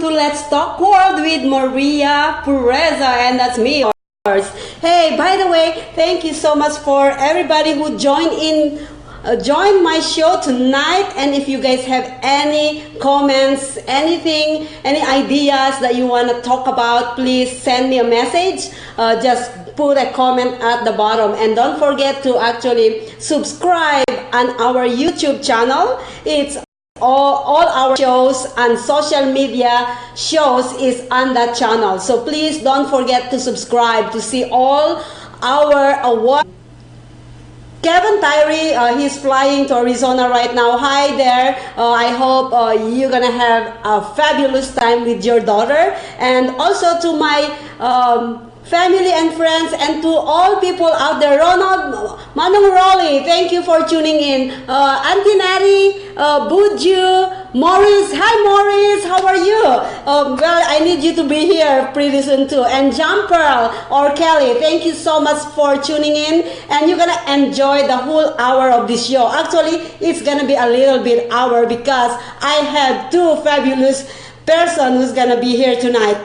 to Let's Talk World with Maria Pureza, and that's me. Hey, by the way, thank you so much for everybody who join my show tonight. And if you guys have any comments, anything, any ideas that you want to talk about, please send me a message. Just put a comment at the bottom, and don't forget to actually subscribe on our YouTube channel. It's all our shows and social media shows is on that channel, so please don't forget to subscribe to see all our awards. Kevin Tyree, he's flying to Arizona right now. Hi there. I hope you're gonna have a fabulous time with your daughter, and also to my family and friends, and to all people out there. Ronald Manong Rolly, thank you for tuning in. Auntie Natty, Buju, Morris, hi Morris, how are you? Well, I need you to be here pretty soon too. And John Pearl or Kelly, thank you so much for tuning in, and you're gonna enjoy the whole hour of this show. Actually, it's gonna be a little bit hour because I have two fabulous person who's gonna be here tonight.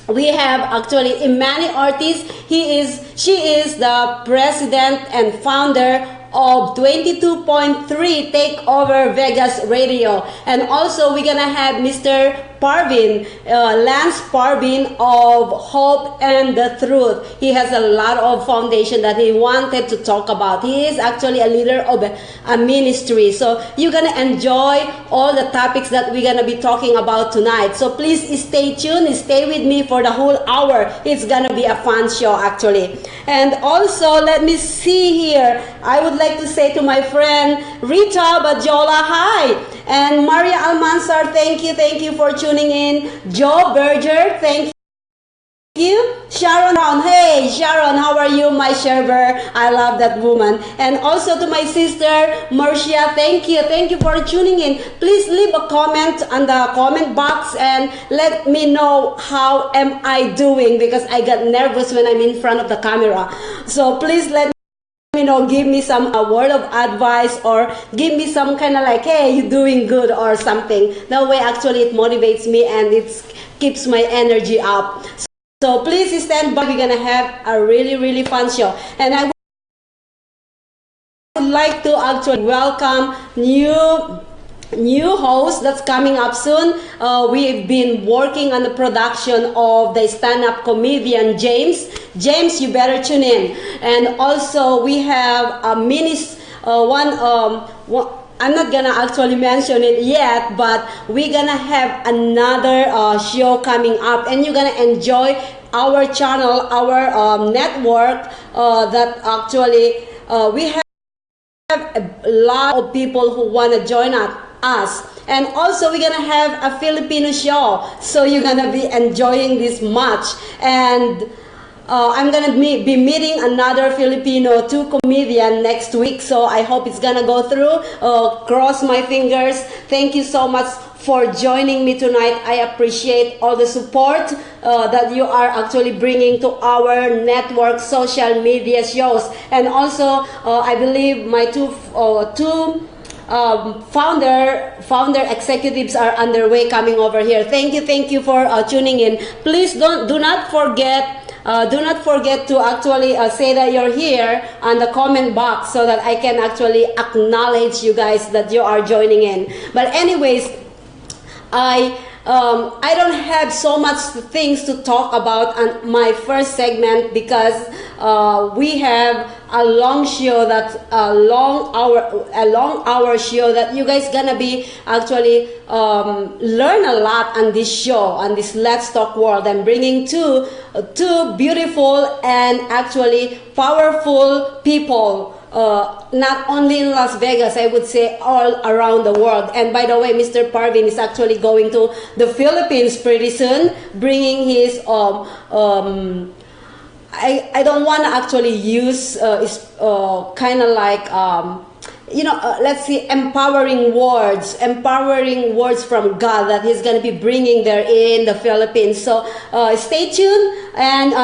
We have actually Imani Ortiz. She is the president and founder of 22.3 Takeover Vegas Radio. And also we're gonna have Mr. Parvin, Lance Parvin of Hope and the Truth. He has a lot of foundation that he wanted to talk about. He is actually a leader of a ministry. So you're gonna enjoy all the topics that we're gonna be talking about tonight. So please stay tuned, stay with me for the whole hour. It's gonna be a fun show actually. And also let me see here. I would like to say to my friend Rita Bajola, hi. And Maria Almanzar, thank you for tuning in. Joe Berger, thank you. Sharon Brown, hey Sharon, how are you, my server? I love that woman. And also to my sister Marcia, thank you for tuning in. Please leave a comment on the comment box and let me know how am I doing, because I got nervous when I'm in front of the camera. So please let me know, give me some word of advice, or give me some kind of like, hey, you're doing good or something. That way actually it motivates me and it keeps my energy up. So please stand by. We're gonna have a really fun show, and I would like to actually welcome new host that's coming up soon. We've been working on the production of the stand-up comedian James. James, you better tune in. And also we have a I'm not gonna actually mention it yet, but we're gonna have another show coming up, and you're gonna enjoy our channel, our network that actually we have a lot of people who want to join us. And also we're gonna have a Filipino show, so you're gonna be enjoying this much. And I'm gonna be meeting another Filipino 2 comedian next week, so I hope it's gonna go through. Cross my fingers. Thank you so much for joining me tonight. I appreciate all the support that you are actually bringing to our network social media shows. And also I believe my two founder executives are underway coming over here. Thank you for tuning in. Please do not forget to actually say that you're here on the comment box, so that I can actually acknowledge you guys that you are joining in. But anyways, I don't have so much things to talk about on my first segment, because we have a long show, that's a long hour show that you guys gonna be actually learn a lot on this show, on this Let's Talk World. I'm bringing two beautiful and actually powerful people. Not only in Las Vegas, I would say all around the world. And by the way, Mr. Parvin is actually going to the Philippines pretty soon, bringing his I don't want to actually use kind of like let's see, empowering words from God that he's going to be bringing there in the Philippines. So stay tuned, and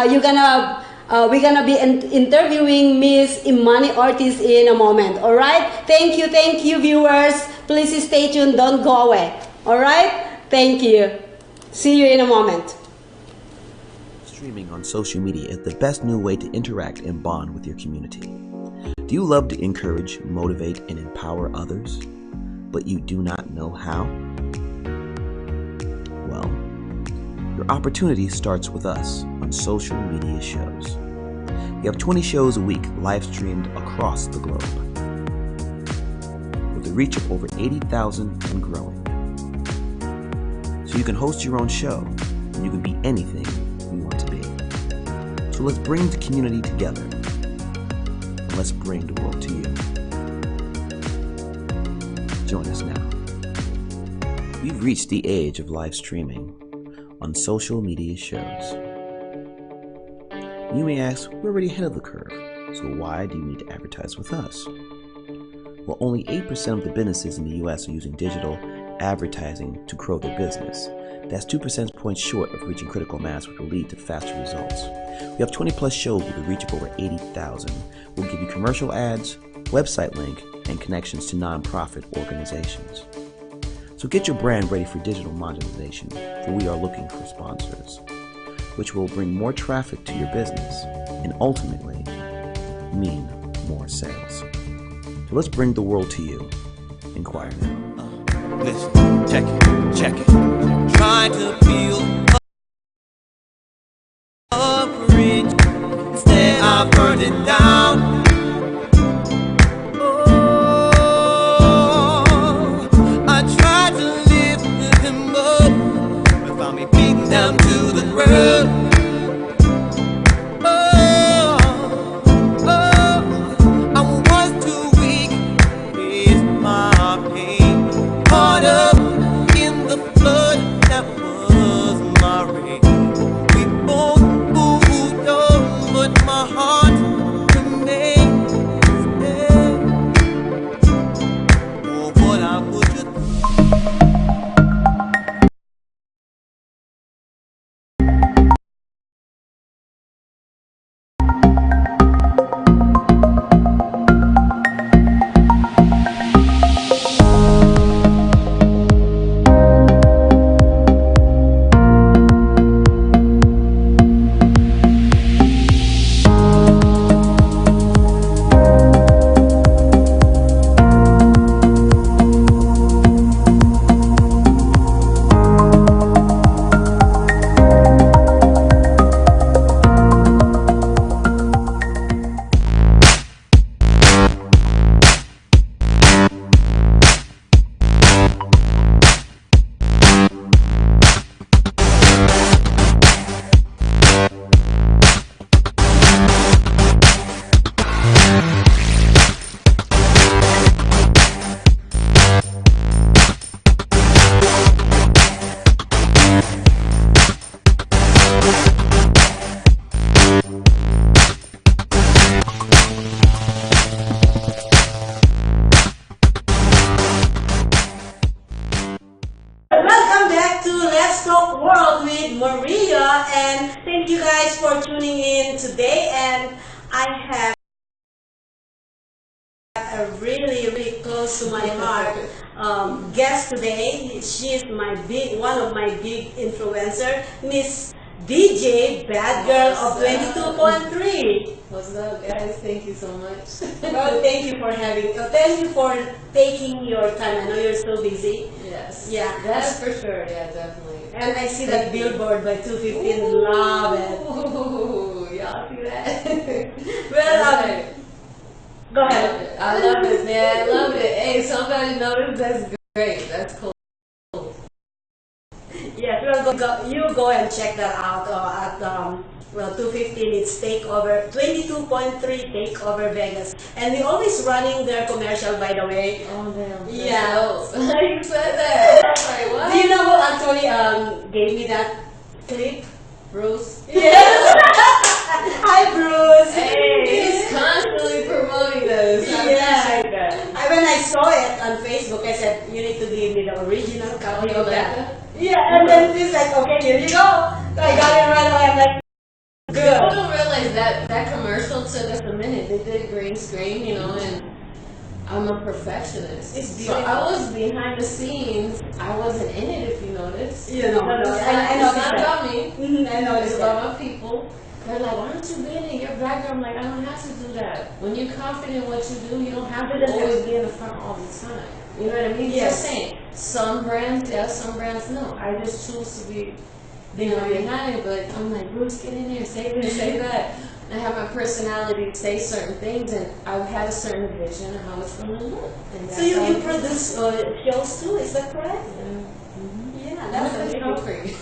we're gonna be interviewing Miss Imani Ortiz in a moment. All right, thank you viewers. Please stay tuned, don't go away. All right, thank you. See you in a moment. Streaming on social media is the best new way to interact and bond with your community. Do you love to encourage, motivate, and empower others, but you do not know how? Well, your opportunity starts with us on social media shows. We have 20 shows a week live streamed across the globe, with a reach of over 80,000 and growing. So you can host your own show, and you can be anything you want to be. So let's bring the community together, and let's bring the world to you. Join us now. We've reached the age of live streaming on social media shows. You may ask, we're already ahead of the curve, so why do you need to advertise with us? Well, only 8% of the businesses in the US are using digital advertising to grow their business. That's 2 percentage points short of reaching critical mass, which will lead to faster results. We have 20 plus shows with a reach of over 80,000. We'll give you commercial ads, website link, and connections to nonprofit organizations. So get your brand ready for digital monetization, for we are looking for sponsors, which will bring more traffic to your business and ultimately mean more sales. So let's bring the world to you. Inquire now. Listen, check it. Trying to feel a bridge, instead I burned it down. Oh, I tried to lift him up, but found me beaten down to the ground. I was too weak to face my pain. Caught up in the flood that was my rain. We both moved on, but my heart remains there. Oh, what I would you Welcome back to Let's Talk World with Maria, and thank you guys for tuning in today. And I have a really close to my heart guest today. She is one of my big influencer, Miss DJ Bad Girl of 22.3. What's up, guys? Thank you so much. Well, thank you for taking your time. I know you're so busy. Yes. Yeah. That's for sure. Yeah, definitely. And I see that billboard by 215. Love it. Ooh, y'all see that? Well, go ahead. I love it, man. I love it. Hey, somebody noticed. That's great. That's cool. Yes, you go and check that out at 215. It's Takeover 22.3 Takeover Vegas, and we always running their commercial, by the way. Oh damn. Yeah. You said that. I was like, what? Do you know who actually gave me that clip? Bruce. Yes. Hi, Bruce. Hey, he's constantly promoting this. I appreciate that. When I saw it on Facebook, I said, you need to give me the original copy of that. Yeah, and then he's like, okay, here you go. So I got it right away. I'm like, good. People don't realize that commercial took us a minute. They did green screen, you know, and I'm a perfectionist. It's So beautiful. I was behind the scenes. I wasn't in it, if you notice. You know, But no, it's I not, know it's not that. about me. I know It's it's about my people. They're like, why don't you be in your background? I'm like, I don't have to do that. When you're confident in what you do, you don't have to always be in the front all the time. You know what I mean? Yes. Just saying, some brands, yes, some brands, no. I just choose to be behind it, but I'm like, Bruce, get in there, say this, say that. I have my personality say certain things, and I've had a certain vision of how it's going to look. And So that's you how- produce shows too, is that correct? Yeah, that's That's amazing. no free.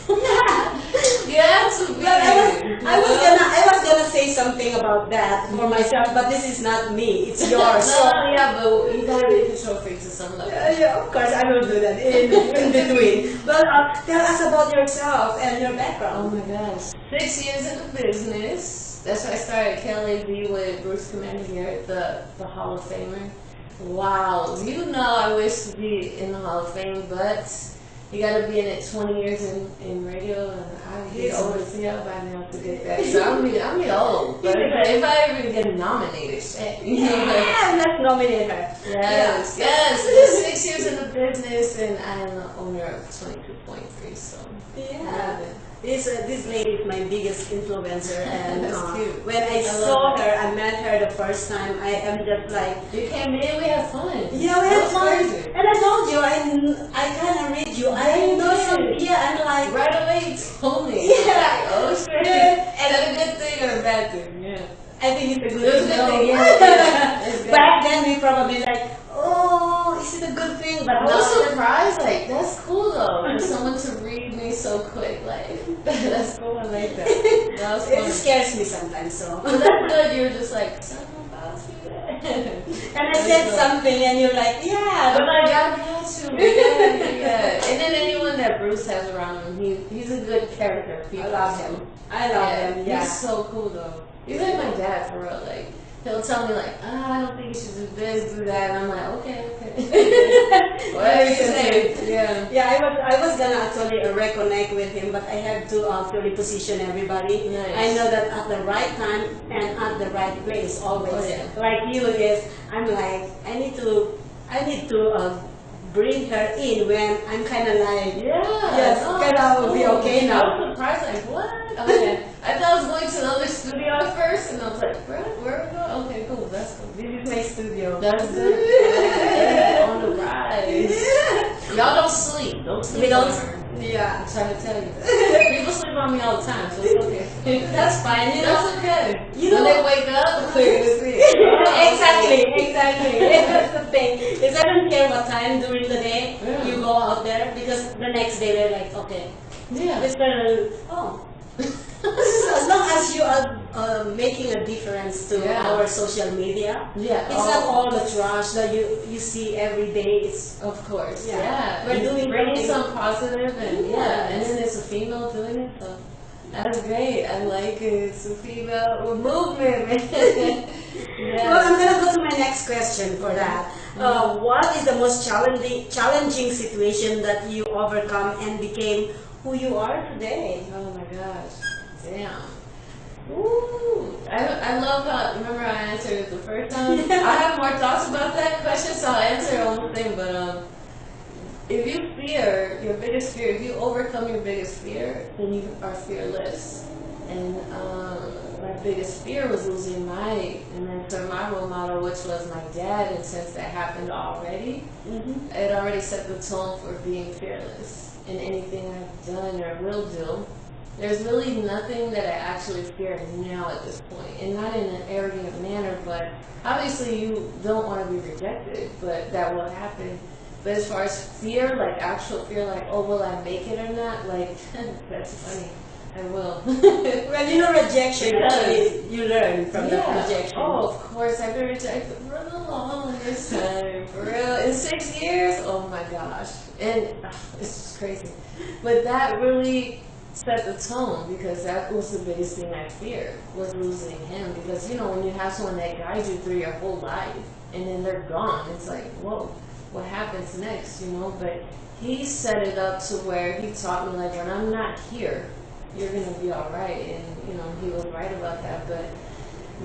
Yeah, to be. I was gonna say something about that for myself, but this is not me. It's yours. So No, yeah, but you gotta make a show free to some level. yeah, of course I will do that in between. But tell us about yourself and your Oh background. my gosh. 6 years in the business. That's why I started KLAB with Bruce Commander here, the Hall of Famer. Wow. You know I wish to be in the Hall of Fame, but you gotta be in it 20 years in radio, and I get old as hell by now to get that. So I'm get old. But if I ever get nominated, shit. Yeah, let's nominate her. Yes, yes. 6 years in the business, and I am the owner of 22.3. So Yeah. This lady is my biggest influencer, and That's cute. when I I saw love her, I met her the first time. I am just like, you came in, we had fun. yeah, we That had was fun. crazy. And I told you, I kind of read you. I know some. Yeah, I'm like, Right away, you told me. Yeah. Like, oh shit. Yeah. Is that a good thing or a bad thing? Yeah. I think it's a good It was a good thing, no. yeah. It's good. Back then, we probably like, oh, is it a good thing? But I was now, surprised, like, that's cool though, for someone to read me so quick, like, that's cool, I like that. That was it fun. scares me sometimes. So, But that's good, you were just like, something about you. and I said something, and you're like, yeah. I'm like, I got you. Yeah. And then anyone that Bruce has around him, he's a good character. I love him. I love him. Yeah. He's so cool though. He's like my dad for real. Like he'll tell me like, I don't think you should do this, do that, and I'm like, okay. Whatever you say. Yeah. Yeah, I was gonna actually reconnect with him, but I had to actually position everybody. Nice. I know that at the right time and at the right place always. Oh, yeah. Like you is, I'm like, I need to bring her in when I'm kind of like, Yeah. yes, no, kind that's of be cool. okay I now. was surprised, like, what? Okay. I thought I was going to another studio at first, and I was like, where are we going? Okay, cool, that's cool. This is my studio. That's it. On the rise. Y'all don't sleep. Don't sleep. We don't. on her. Yeah, I'm trying to tell you. People sleep on me all the time, so it's okay. that's fine. You know. That's okay. You when know- they wake up, they're gonna see. Exactly. That's the thing. Is I don't care what time during the day Yeah. you go out there, because the next day they're like, okay, Yeah. it's gonna, oh. So as long as you are making a difference to Yeah. our social media, Yeah. it's not all the trash that you see every day. It's Of course. Yeah. Yeah. We're doing bringing something. some positive, and Yes. yeah, and then it's a female doing it, so that's great. I like it. It's a female movement, man. Well, I'm gonna go to my next question for that. What is the most challenging situation that you overcome and became who you are today? Oh my gosh. Damn. Ooh. I love how, remember I answered it the first time? I have more thoughts about that question, so I'll answer one thing, but if you fear, your biggest fear, if you overcome your biggest fear, then you are fearless. And my biggest fear was losing my mentor, my role model, which was my dad, and since that happened already, it already set the tone for being fearless in anything I've done or will do. There's really nothing that I actually fear now at this point, and not in an arrogant manner, but obviously you don't want to be rejected, but that will happen. But as far as fear, like actual fear, like, oh, will I make it or not? Like, that's funny. I will. Well, you know, rejection, Because- actually, you learn from that Yeah. rejection. Oh, of course, I've been rejected for the longest time. For real. In 6 years? Oh my gosh. And it's just crazy. But that really set the tone, because that was the biggest thing I feared, was losing him. Because, you know, when you have someone that guides you through your whole life and then they're gone, it's like, whoa, what happens next, you know? But he set it up to where he taught me, like, when I'm not here, you're gonna be all right. And, you know, he was right about that. But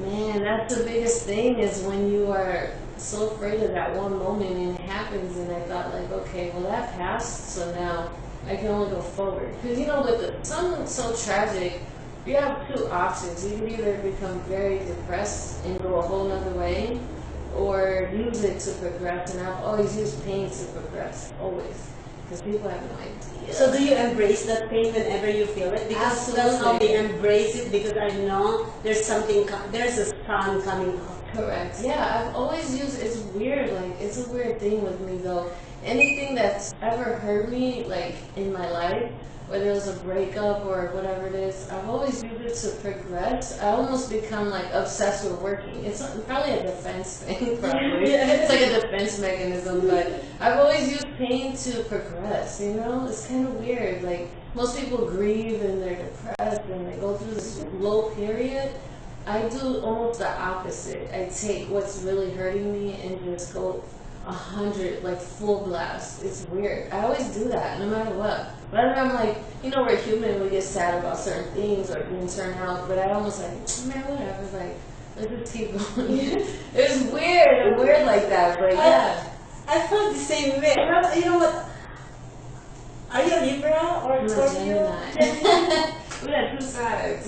man, that's the biggest thing, is when you are so afraid of that one moment, and it happens, and I thought like, okay, well that passed, so now I can only go forward. Because you know, with something so tragic, you have two options. You can either become very depressed and go a whole nother way, or use it to progress. And I've always used pain to progress, always. Because people have no idea. So do you embrace that pain whenever you feel it? Because that's how we embrace it, because I know there's something, there's a sun coming up. Correct. Yeah, I've always used, it's weird, like, it's a weird thing with me though. Anything that's ever hurt me, like, in my life, whether it was a breakup or whatever it is, I've always used it to progress. I almost become like obsessed with working. It's probably a defense thing, probably. It's like a defense mechanism, but I've always used pain to progress, you know? It's kind of weird. Like, most people grieve and they're depressed and they go through this low period. I do almost the opposite. I take what's really hurting me and just go 100, like full blast. It's weird. I always do that, no matter what. Whether I'm like, you know, we're human, we get sad about certain things or being turned out, but I almost like, man, whatever, like, let's just keep going. It's weird. I'm weird like that, but yeah. I felt the same way. You know what? Are you a Libra or I'm a Scorpio? Gemini. We got two sides.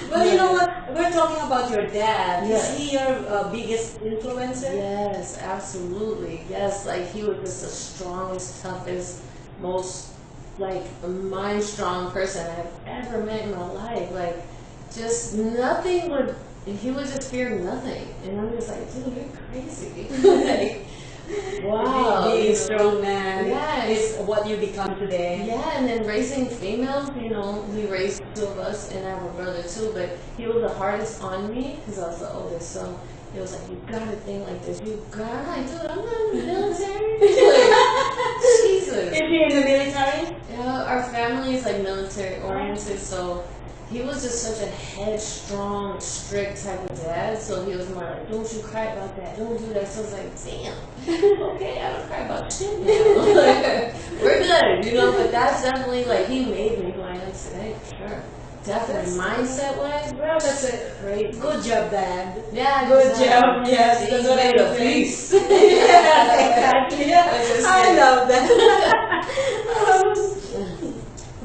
Well, you know what? We're talking about your dad. Yes. Is he your biggest influencer? Yes, absolutely. Yes, like he was just the strongest, toughest, most like mind-strong person I've ever met in my life. Like, just nothing would. He would just fear nothing, and I'm just like, dude, you're crazy. Like, wow, Being a strong man Yes. is what you become today. Yeah, and then raising females, you know, he raised two of us, and I have a brother too, but he was the hardest on me because I was the oldest, so he was like, you gotta think like this, you gotta, I'm like, dude, I'm not in the military. Like, Jesus. Is he in the military? Yeah, our family is like military oriented, so he was just such a headstrong, strict type of dad, so he was more like, don't you cry about that, don't do that. So I was like, damn, okay, I don't cry about shit now. Like, we're good, you know, but that's definitely, like, he made me who I am today, for sure. Definitely, mindset-wise, bro, that's a great. Good job, Dad. Yeah, Good exactly. job. Yes, He that's what I made a was peace. Yes, exactly. Yeah. I love that.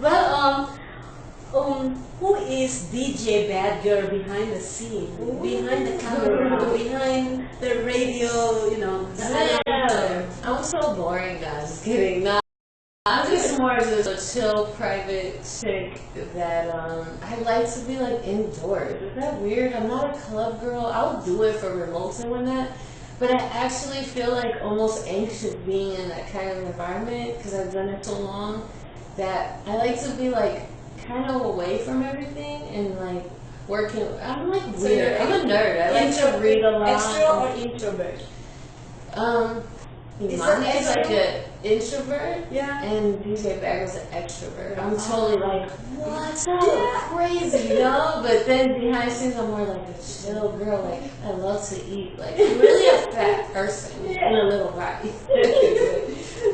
But who is DJ Bad Girl behind the scene, behind the camera, behind the radio? You know, the Yeah. I'm so boring, guys. Just kidding. No, I'm just more just a chill, private chick that I like to be like indoors. Is that weird? I'm not a club girl. I'll do it for remotes and whatnot, but I actually feel like almost anxious being in that kind of environment because I've done it so long that I like to be like kind of away from everything and like working. I'm like So weird. you're I'm a nerd. I like to read a lot. Extro or introvert? Is Imani that is like extro? an introvert, Yeah. and DJ Bag was an extrovert. I'm totally like, what's up, crazy, you know? But then behind the scenes, I'm more like a chill girl. Like, I love to eat. Like, I'm really a fat person in a little body.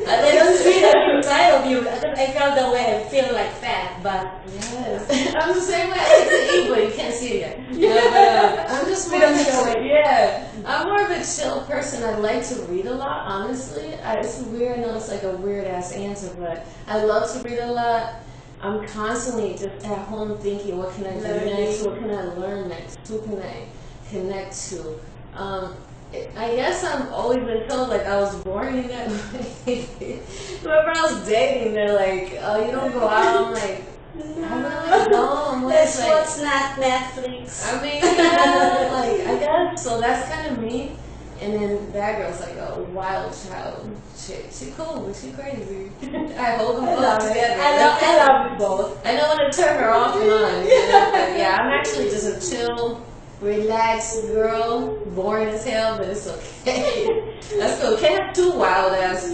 I don't see that inside of you. I felt that way. I feel like fat, but Yes. I'm the same way. I like to eat, but you can't see it yet. Yeah, but, I'm just more We don't of a show chill. it. Yeah. I'm more of a chill person. I like to read a lot, honestly. It's weird. I know it's like a weird ass answer, but I love to read a lot. I'm constantly just at home thinking, what can I do next? What can I learn next? Who can I connect to? I guess I've always been told like I was born in that way. Whoever I was dating, they're like, oh, you don't go out. I'm like, I really don't. I'm that's like, what's not Netflix. I mean, yeah, like, I guess, so that's kind of me. And then that girl's like a wild child chick. She cool, but she crazy. I hold them both together. I love both. I know when to turn her off and on. You know? But yeah, I'm actually just a chill, relaxed girl, boring as hell, but it's okay. That's cool. Can't have too wild ass.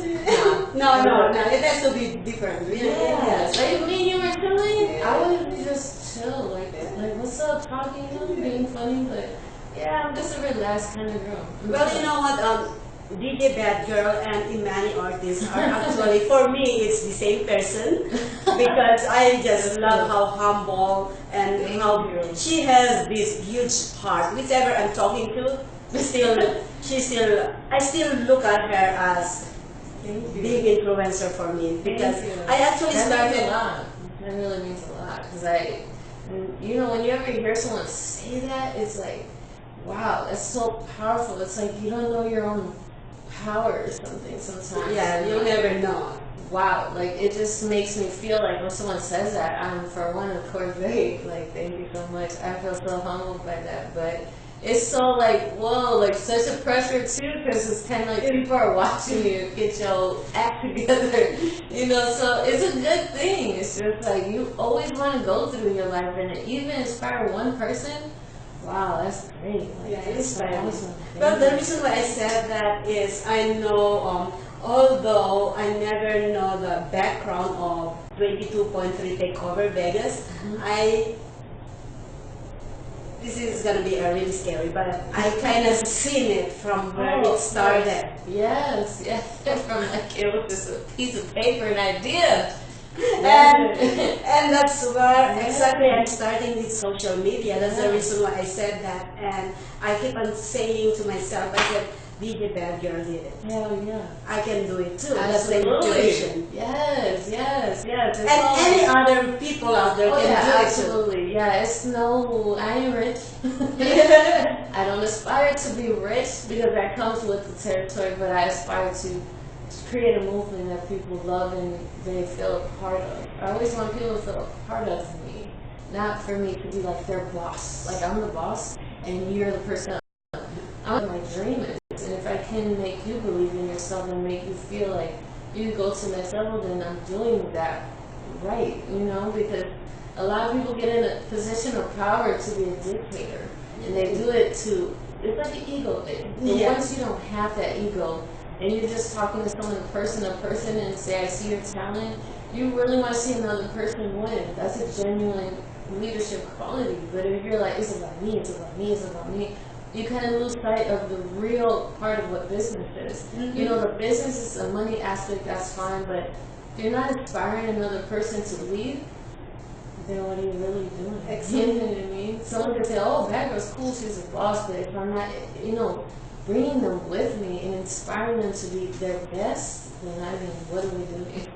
No. It has to be different. Really. Yeah. Like me and you were chilling, I would be just chill, like what's up, talking, you know, being funny, but yeah, I'm just a relaxed kind of girl. Well, you know what? DJ Bad Girl and Imani Ortiz are actually, for me, it's the same person because I just love how humble and how she has this huge heart. Whichever I'm talking to, I still look at her as big influencer for me because I actually that means a started. lot. That really means a lot because you know, when you ever hear someone say that, it's like, wow, that's so powerful. It's like you don't know your own power or something sometimes. Yeah, you'll never know. Wow, like it just makes me feel like when someone says that, I'm for one, of course, very like, thank you so much. I feel so humbled by that, but it's so like, whoa, like such a pressure too, because it's kind of like people are watching you get your act together, you know. So it's a good thing. It's just like you always want to go through your life, and even inspire one person. Wow, that's great. Like, Yeah, it is that's fun. awesome. But the reason why I said that is I know, although I never know the background of 22.3 Takeover Vegas, this is gonna be really scary, but I kind of seen it from where it started. Yes, from like it was just a piece of paper, an idea. And that's where exactly I'm starting with social media. That's the reason why I said that. And I keep on saying to myself, I said, DJ Bad Girl did it. Hell yeah. I can do it too. Absolutely. That's the inspiration. Yes. And any other people out there can do it too. Absolutely. Yeah, it's no, I ain't rich. I don't aspire to be rich because that comes with the territory, but I aspire to create a movement that people love and they feel a part of. I always want people to feel a part of me, not for me to be like their boss. Like I'm the boss and you're the person. I'm my dream is, and if I can make you believe in yourself and make you feel like you go to the next level, then I'm doing that right, you know, because a lot of people get in a position of power to be a dictator, and they do it to, it's like an ego thing. But once you don't have that ego, and you're just talking to someone, person to person, and say, I see your talent, you really want to see another person win. That's a genuine leadership quality. But if you're like, it's about me, it's about me, it's about me, you kind of lose sight of the real part of what business is. You know, the business is a money aspect, that's fine, but if you're not inspiring another person to lead, then what are you really doing? You know what I mean? Someone could say, oh, Bad Girl's cool, she's a boss, but if I'm not, you know, bringing them with me and inspiring them to be their best, then I mean, what are we doing?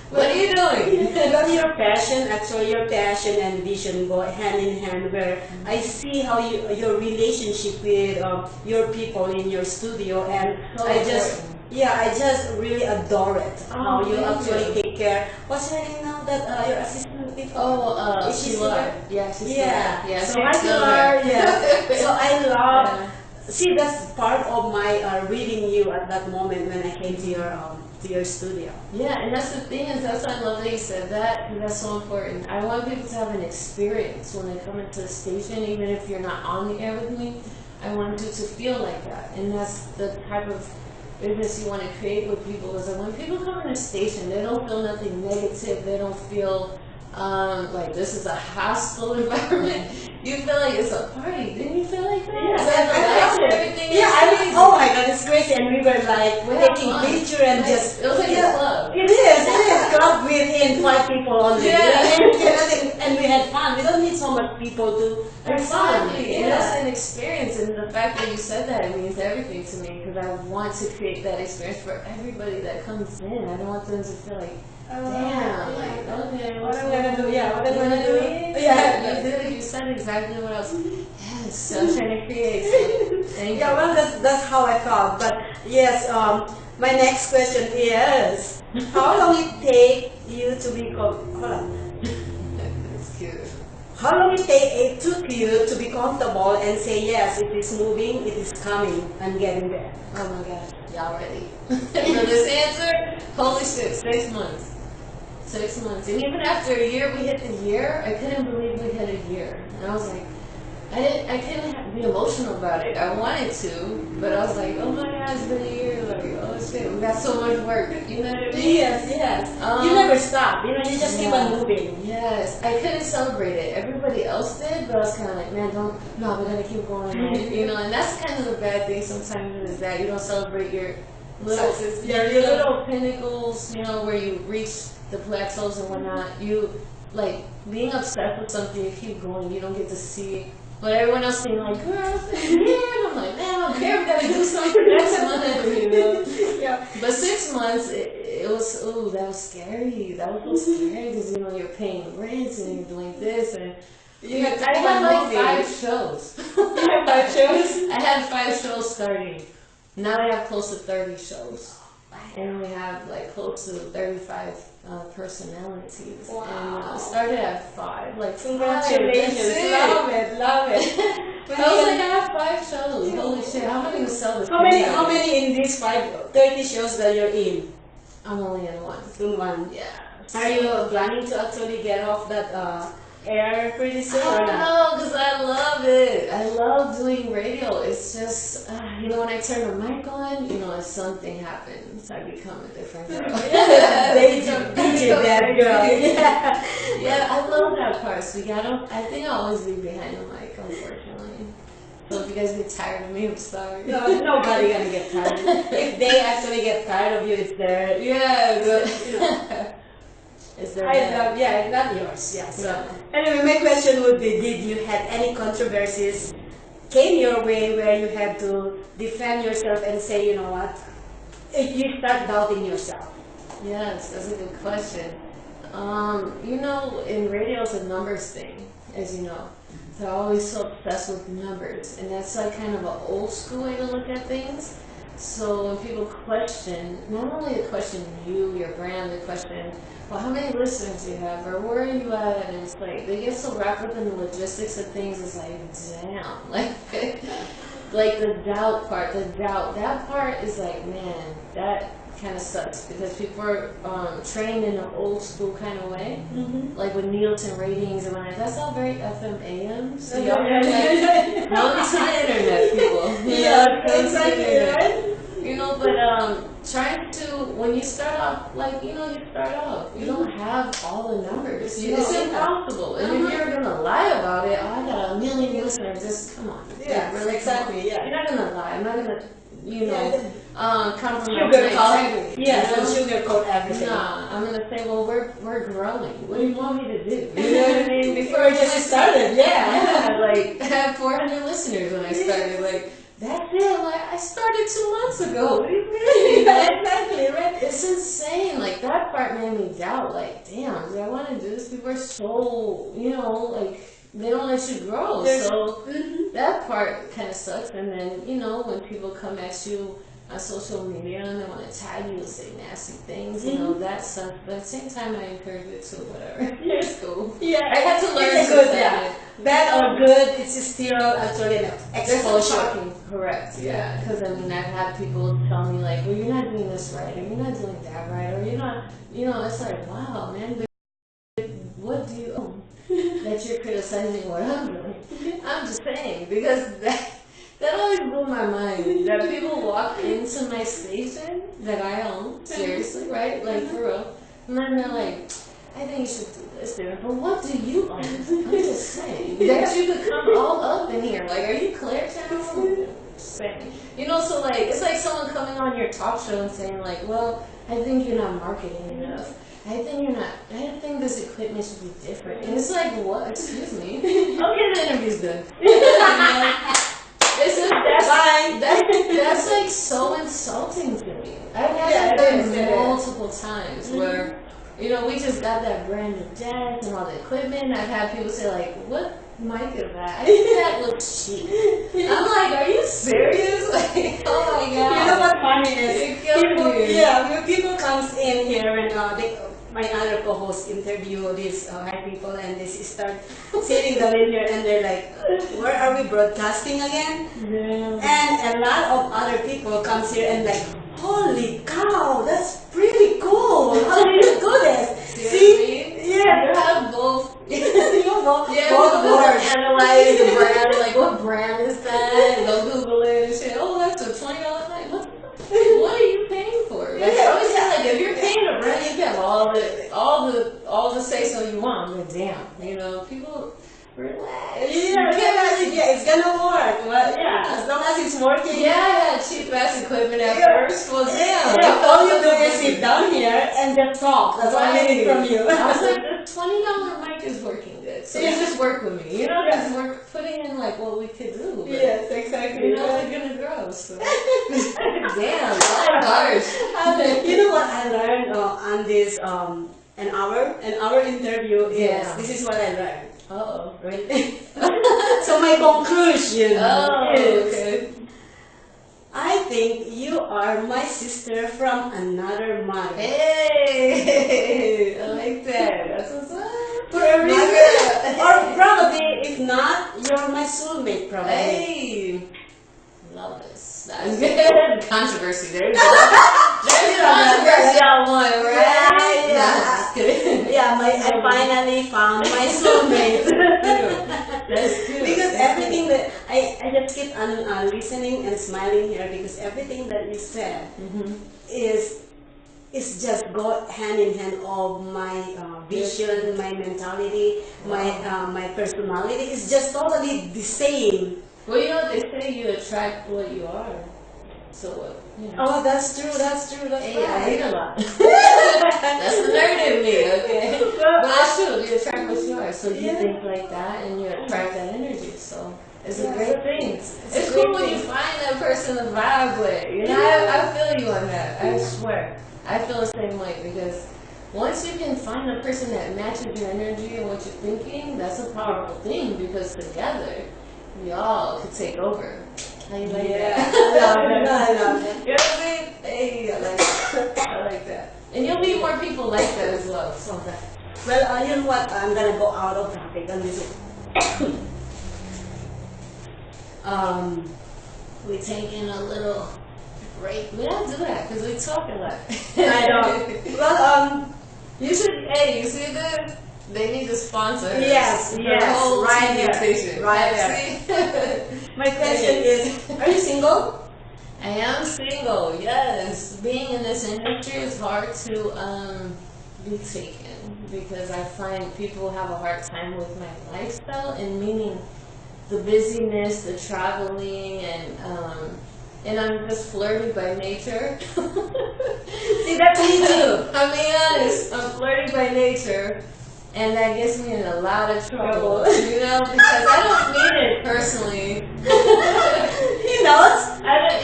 What are you doing? Well, your passion and vision go hand in hand, where I see how your relationship with your people in your studio, and I just really adore it. How you actually take care. What's her name now? That your assistant before? Is she still there? Yeah, she's Yeah. still So I still love. there. Yeah. So I love. See, that's part of my reading you at that moment when I came to your studio. Yeah, and that's the thing, is that's why I love that you said that, because that's so important. I want people to have an experience when they come into the station, even if you're not on the air with me. I want you to feel like that, and that's the type of business you want to create with people, is that when people come in the station, they don't feel nothing negative, they don't feel like this is a hostile environment. You feel like it's a party. Didn't you feel like that? Yeah, Everything. Oh my God, it's crazy. And we were like taking picture and just. It was like a club. It is club within 5 people only. Yeah. And we had fun. We don't need so much people to have fun. Exactly. And that's an experience, and the fact that you said that, it means everything to me, because I want to create that experience for everybody that comes in. I don't want them to feel like, damn, like, okay, what am I gonna do? Yeah, what am I gonna do? Yeah, you did it. You said exactly what I was. Yes, I'm trying to create. So thank you. Well, that's how I felt. But yes, my next question is, how long it take you to be hold on. That's cute. How long it took you to be comfortable and say yes, it is moving, it is coming, I'm getting there. Oh my God, y'all ready for this answer? Holy shit, 6 months. 6 months. And even after a year, we hit the year, I couldn't believe we hit a year. And I was like, I couldn't be emotional about it. I wanted to, but I was like, oh my God, it's been a year. Like, oh shit, we got so much work. You know what I mean? Yes. You never stop. You know, you just keep on moving. Yes. I couldn't celebrate it. Everybody else did, but I was kind of like, man, no, we gotta keep going. You know, and that's kind of the bad thing sometimes, is that you don't celebrate your little, your little pinnacles, you know, where you reach the plateaus and whatnot. You, like, being obsessed with something, you keep going, you don't get to see. But everyone else being like, girl, yeah, and I'm like, like, man, I don't care, we gotta do something next month, you know. Yeah. But 6 months, it was, ooh, that was scary. That was so scary because, you know, you're paying rent and you're doing this and You had to I had like moving. 5 shows. You had 5 shows? I had 5 shows starting. Now I have close to 30 shows. And we have like close to 35 personalities. Wow. And started at 5. Like, Congratulations. Love it, love it. I was like, I have 5 shows. Holy shit, how am I going to sell this? How many in these 30 shows that you're in? I'm only in 1. In 1. Yeah. Are you planning to actually get off that air pretty soon I or don't not? know, because I love it. I love doing radio. It's just, you know, when I turn the mic on, you know, if something happens, I become a different girl. DJ that girl. Yeah. Yeah, I love that part. So I think I'll always be behind the mic, unfortunately. So if you guys get tired of me, I'm sorry. No, nobody gonna get tired. If they actually get tired of you, it's their. Yeah, good. It's not yours. Yeah. So anyway, my question would be: did you have any controversies came your way where you had to defend yourself and say, you know what? If you start doubting yourself. Yes, that's a good question. You know, in radio it's a numbers thing, as you know. They're always so obsessed with numbers, and that's like kind of an old school way to look at things. So when people question, not only they question you, your brand, they question, well, how many listeners do you have, or where are you at? And it's like, they get so wrapped up in the logistics of things, it's like, damn. Like the doubt part, that part is like, man, that kind of sucks, because people are trained in an old school kind of way, like with Nielsen ratings and like, that's all very FM AM. So y'all are like, come to the internet, people. Yeah, exactly, right? You know, but trying to, when you start off, like, you know, you don't have all the numbers. It's impossible. And if you're going to lie about it, oh, I got 1 million listeners, just come on. Yeah, really, exactly, yeah. You're not going to lie. I'm not going to, you know, compromise my Sugarcoat. integrity. Yeah, you know? sugarcoat everything. Nah, I'm going to say, well, we're growing. What do you want me to do? You know what I mean? Before I just started, Yeah, like, I had 400 listeners when I started, like, that's it. Like, I started 2 months ago. What do you mean? Exactly, right? It's insane. Like, that part made me doubt. Like, damn, do I want to do this? People are so, you know, like, they don't let you grow. So that part kind of sucks. And then, you know, when people come at you on social media and they want to tag you and say nasty things, you know, that sucks. But at the same time, I encourage it too, whatever. It's cool. Yeah, I had to learn it's a to good, say yeah. it. Bad or good, it's still actually an There's exposure. shocking, correct, yeah. Because I mean, I've had people tell me like, well, you're not doing this right, or you're not doing that right, or you're not, you know, it's like, wow, man, but what do you own that you're criticizing what I'm doing? I'm just saying, because that always blew my mind, that people walk into my station that I own, seriously, right, like for real, and then they're like, I think you should do this there, but what do you own? I'm just saying that you could come all up in here. Like, are you Claire Channel? Just saying. You know, so like, it's like someone coming on your talk show and saying like, well, I think you're not marketing enough. I think this equipment should be different. And it's like, what? Excuse me. Okay, the interview's done. It's just, that's like so insulting to me. I've had that done multiple times where, you know, we just got that brand new desk and all the equipment. I've had people say, like, what mic is that? I think that looks cheap. I'm like, are you serious? Like, oh my God. You know what funny is? People, people comes in here and my other co-hosts interview these high people and they start sitting down in here and they're like, where are we broadcasting again? Yeah. And a lot of other people comes here and like, holy cow, that's pretty cool. How do you do this? See? Yeah. You have both. You know, both Both words. analyze the brand, like what brand is that? And go Google it and shit. Oh, that's a $20 night. What are you paying for? Like, I always say, like, if you're paying a brand, you can have all the say so you want. But damn, you know, people relax. It's gonna work. Well, yeah, as long as it's working. Yeah, I had cheap ass equipment at first. Well, damn. All you do is sit down here and just talk. That's all I need from you. I was like, the $20 mic is working good. So it's just work with me. You know, just work, putting in like what we could do. But, Yes, exactly. you know, we're gonna grow. So. Damn, that's harsh. You know what I learned on this an hour interview is this is what I learned. Oh, really? So my conclusion is okay. I think you are my sister from another mother. Hey, I like that. That's what's up. For a reason, or probably if not, you're my soulmate. Probably. Hey, love this. That's good. Controversy there. There's controversy on one, right? Yeah, I finally found my soulmate. That's good. Because everything that I just keep on listening and smiling here because everything that you said is just go hand in hand of my vision, my mentality, my personality is just totally the same. Well, you know what they say, you attract what you are. So what? You know. Oh, that's true. That's Hey, right. I hate a lot. That's the nerd in me, okay? But that's true. You attract what you are. So you think like that, and you attract that energy. So it's a great thing. It's cool when you find that person to vibe with. You know, I feel you on that. I swear. I feel the same way because once you can find a person that matches your energy and what you're thinking, that's a powerful thing because together, y'all could take over. How you like that? I love that. You know what I mean? Hey, I like that. I like that. And you'll meet more people like that as well. Sometime. Well, you know what? I'm gonna go out of topic on this. We're taking a little break. We don't do that because we talk a lot. I know. Well, you should. Hey, you see this? They need to sponsor. Yes, whole right TV there, station. right there. My question is, are you single? I am single. Yes, being in this industry is hard to be taken because I find people have a hard time with my lifestyle and meaning the busyness, the traveling, and I'm just flirty by nature. See, that's me too. I'm being honest. I'm flirty by nature, and that gets me in a lot of trouble. You know, because I don't mean it personally. He knows.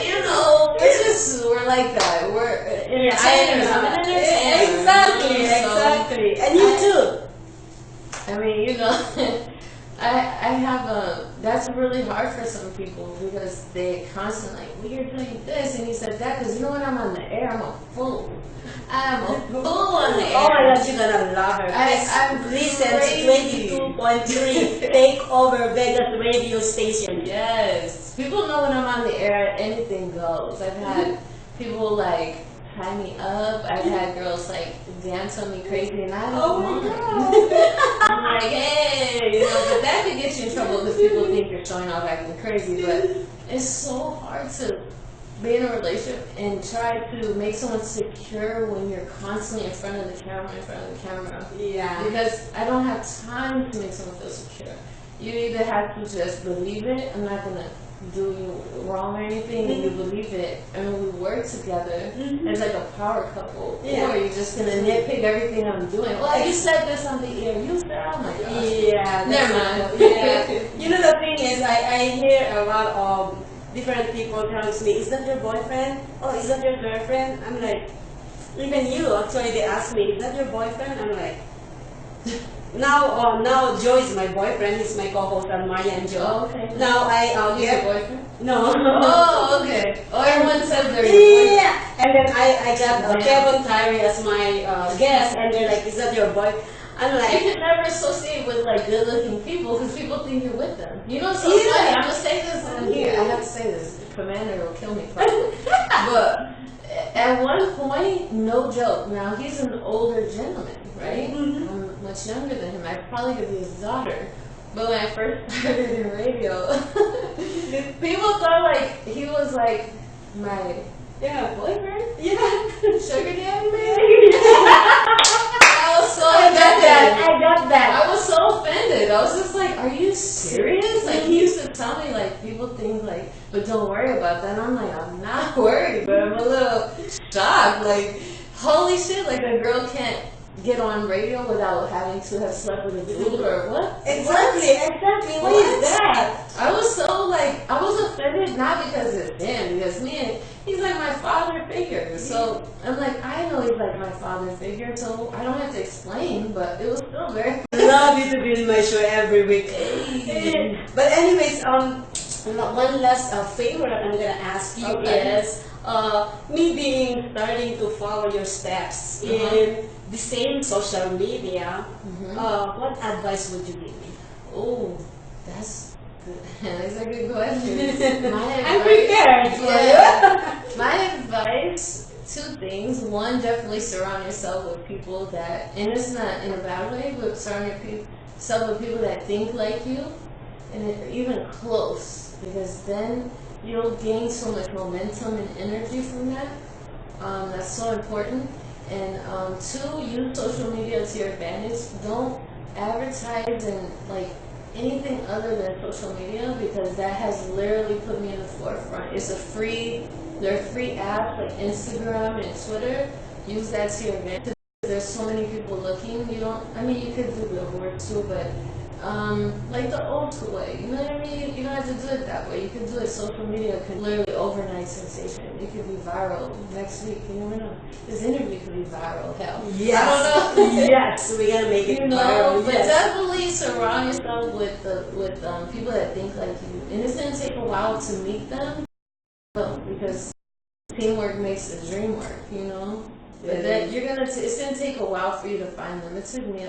You know, we're like that. We're entertainers. I'm an entertainer. Exactly. And you too. I mean, you know. I have that's really hard for some people because they constantly like, well, you're doing this and you said that because you know when I'm on the air, I'm a fool. I'm a fool on the air. Oh my God, you're gonna love her. I'm Listen to 22.3 Take Over Vegas radio station. Yes. People know when I'm on the air, anything goes. I've had people like tie me up. I've had girls like dance on me crazy and I don't mind. I'm like, hey, you know, but that could get you in trouble because people think you're showing off acting crazy. But it's so hard to be in a relationship and try to make someone secure when you're constantly in front of the camera, Yeah. Because I don't have time to make someone feel secure. You either have to just believe it, I'm not going to do you wrong or anything, and you believe it, and when we work together, it's like a power couple. Yeah. Or you're just gonna nitpick everything I'm doing. Well, you said this on the air. You said, oh my gosh. Yeah. Never mind. Yeah. You know, the thing is, I hear a lot of different people telling me, is that your boyfriend? Oh, is that your girlfriend? I'm like, even you, actually, they ask me, is that your boyfriend? I'm like, now Joe is my boyfriend. He's my co-host on Maria and Joe. Oh, okay. Now He's your boyfriend? No. Oh, okay. Oh, everyone says they're your boyfriend. Yeah. And then I got Kevin Tyree as my guest, and they're like, is that your boy? I'm You like, can never associate with like good-looking people because people think you're with them. You know, so Yeah. funny. I'm gonna say this on here. I have to say this. The commander will kill me probably. But at one point, no joke. Now he's an older gentleman, right? I'm much younger than him. I probably could be his daughter. But when I first started in radio, people thought like he was like my boyfriend, sugar daddy, maybe. I was so offended. I got that. I was so offended. I was just like, are you serious? Like, he used to tell me, like, people think, like, but don't worry about that. And I'm like, I'm not worried, but I'm a little shocked. Like, holy shit, like, a girl can't get on radio without having to have slept with a dude or what? Exactly. What is that? I was so like, I was offended, not because it's him, because he's like my father figure. So I'm like, I know he's like my father figure, so I don't have to explain, but it was still very. Love you to be in my show every week. But anyways, one last favor that I'm gonna ask you is, me starting to follow your steps in the same social media. What advice would you give me? Oh, that's good. That's a good question. I'm prepared for you. My advice, two things. One, definitely surround yourself with people that, and it's not in a bad way, but surround yourself with people that think like you, and even close, because then you'll gain so much momentum and energy from that. That's so important. And two, use social media to your advantage. Don't advertise and like anything other than social media, because that has literally put me in the forefront. There are free apps like Instagram and Twitter. Use that to your advantage. There's so many people looking. You could do billboard too, but like the old school way, you know what I mean? You don't have to do it that way. You can do it. Social media can literally overnight sensation. It could be viral next week. You never know. This interview could be viral. Hell, Yes. I don't know. Yes, we're gonna make it viral. But Yes. definitely surround yourself with people that think like you. And it's gonna take a while to meet them, because teamwork makes the dream work. You know. But then it's gonna take a while for you to find them. It took me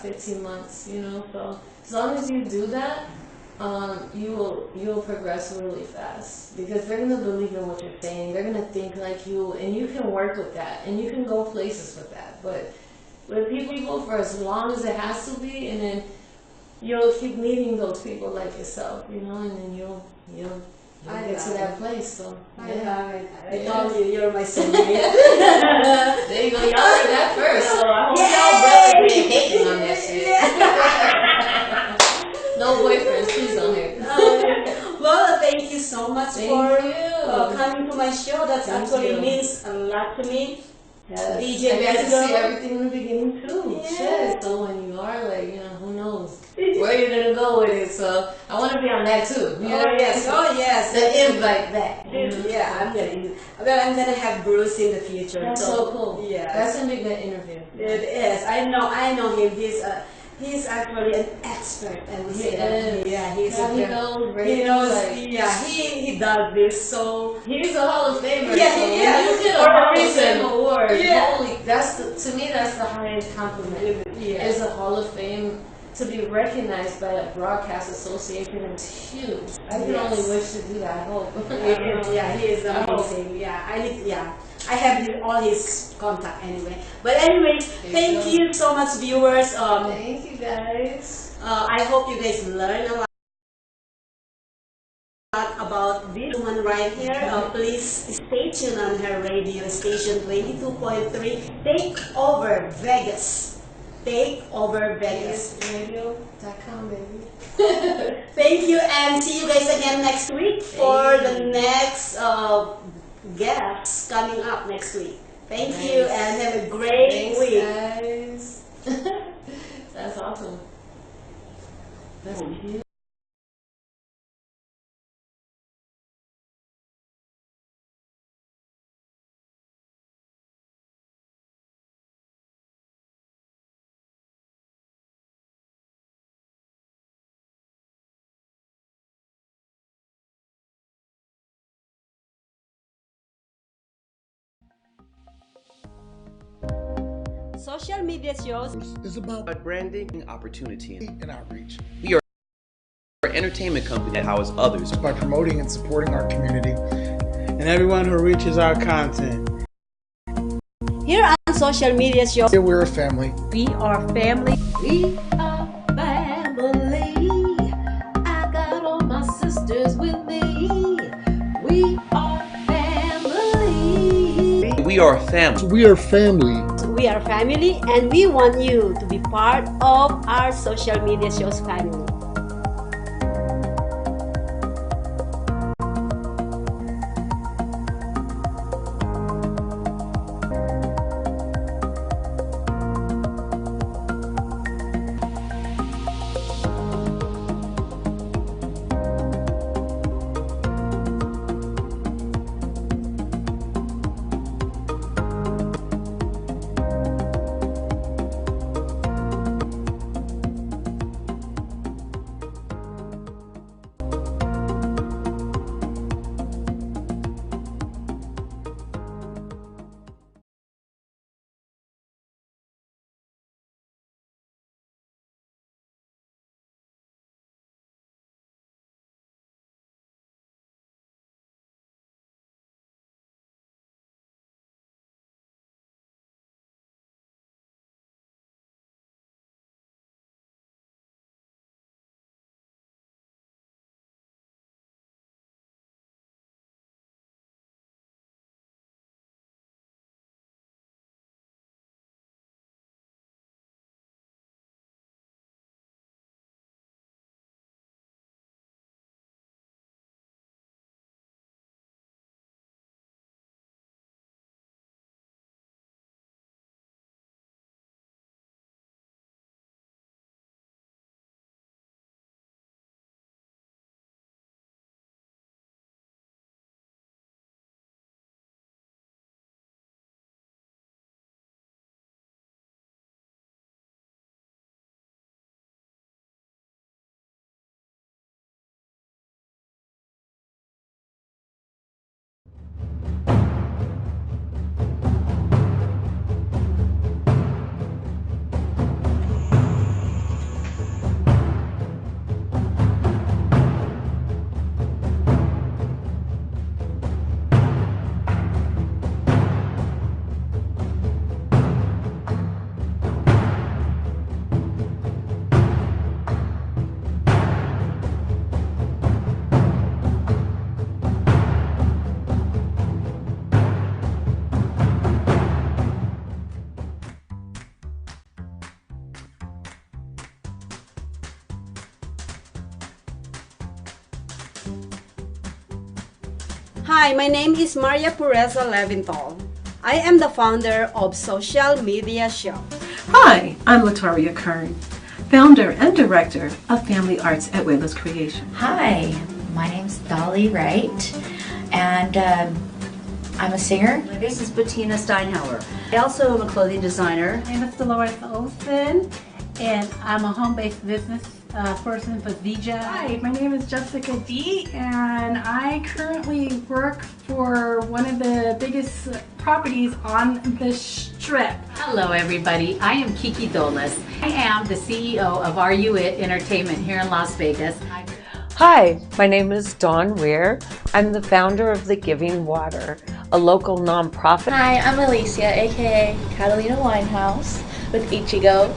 15 months, So as long as you do that, you will progress really fast, because they're gonna believe in what you're saying. They're gonna think like you, and you can work with that, and you can go places with that. But with people for as long as it has to be, and then you'll keep meeting those people like yourself, and then you'll get to that place. So I told you, you're my soulmate. There you go. Y'all heard that first. So I hope y'all brothers ain't hating on that shit. No boyfriends, please don't hear. Well, thank you so much for you. coming to my show. That Thank actually you. means a lot to me. Yes. DJ I got to Rizzo. see everything in the beginning too. Yeah. Shit. So when you are like, who knows where you're gonna go with it. So I want to be on that too. You know? Oh yes. The invite that. Yeah, I'm gonna have Bruce in the future. That's so cool. Yeah, That's gonna be a good interview. it is. I know him. He's actually an expert, I would say that. Yeah, he knows. Like, he does this so. he's a Hall of Famer. Yeah, so he is. you get a For a Hall of reason. Fame award. Yeah. Holy, to me that's the highest compliment. Yeah. Is a Hall of Fame. To be recognized by a broadcast association is huge. I can only wish to do that. I hope. He is amazing. I have all his contact anyway. But anyways, thank you so much, viewers. Thank you guys. I hope you guys learn a lot about this woman right here. Please stay tuned on her radio station 22.3. Take over Vegas. Take over Vegas. Radio.com, baby. Thank you, and see you guys again next week for the next guests coming up next week. Thank you, and have a great week. Guys. That's awesome. That's cute. Social media shows is about branding, opportunity, and outreach. We are an entertainment company that houses others. By promoting and supporting our community. And everyone who reaches our content. here on social media shows. Here we're a family. We are family. We are family. I got all my sisters with me. We are family. We are a family. We are family. We are family, and we want you to be part of our social media shows family. Hi, my name is Maria Pureza Leventhal. I am the founder of Social Media Show. Hi, I'm Latoria Kern, founder and director of Family Arts at Wayla's Creation. Hi, my name's Dolly Wright, and I'm a singer. This is Bettina Steinhauer. I also am a clothing designer. My name is Dolores Olson, and I'm a home-based business person for VJ. Hi, my name is Jessica D, and I currently work for one of the biggest properties on the Strip. Hello everybody, I am Kiki Dolas. I am the CEO of Are You It Entertainment here in Las Vegas. Hi, my name is Dawn Weir. I'm the founder of The Giving Water, a local nonprofit. Hi, I'm Alicia, aka Catalina Winehouse with Ichigo.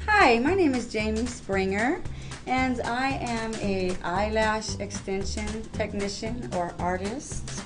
Hi, my name is Jamie Springer, and I am a eyelash extension technician or artist.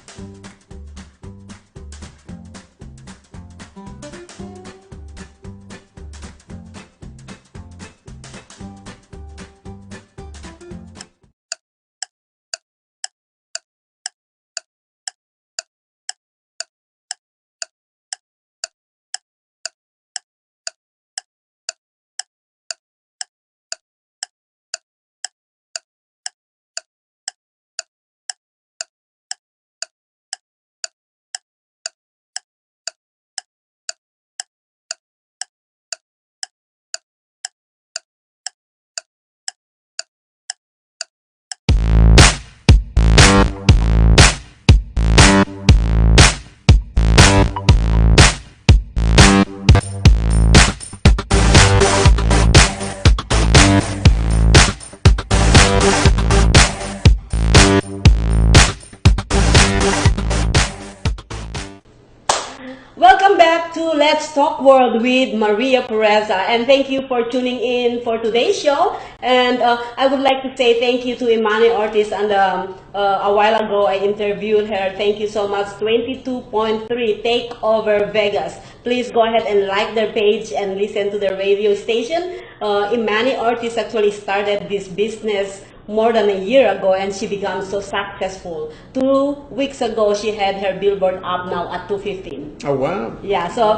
Welcome back to Let's Talk World with Maria Pureza, and thank you for tuning in for today's show. And I would like to say thank you to Imani Ortiz, and a while ago I interviewed her. Thank you so much. 22.3 Takeover Vegas. Please go ahead and like their page and listen to their radio station. Imani Ortiz actually started this business more than a year ago, and she became so successful. 2 weeks ago, she had her billboard up now at 215. Oh, wow. Yeah, so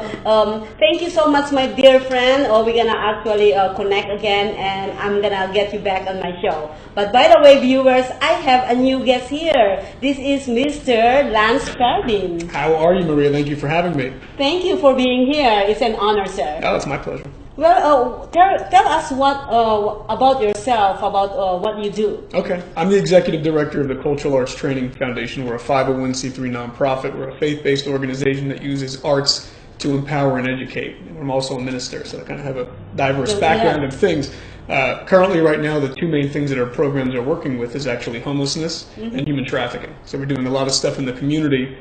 thank you so much, my dear friend. We're gonna actually connect again, and I'm gonna get you back on my show. But by the way, viewers, I have a new guest here. This is Mr. Lance Parvin. How are you, Maria? Thank you for having me. Thank you for being here. It's an honor, sir. Oh, it's my pleasure. Well, tell us what about yourself, about what you do. Okay. I'm the executive director of the Cultural Arts Training Foundation. We're a 501c3 nonprofit. We're a faith-based organization that uses arts to empower and educate. And I'm also a minister, so I kind of have a diverse background of things. Currently, right now, the two main things that our programs are working with is actually homelessness and human trafficking. So we're doing a lot of stuff in the community.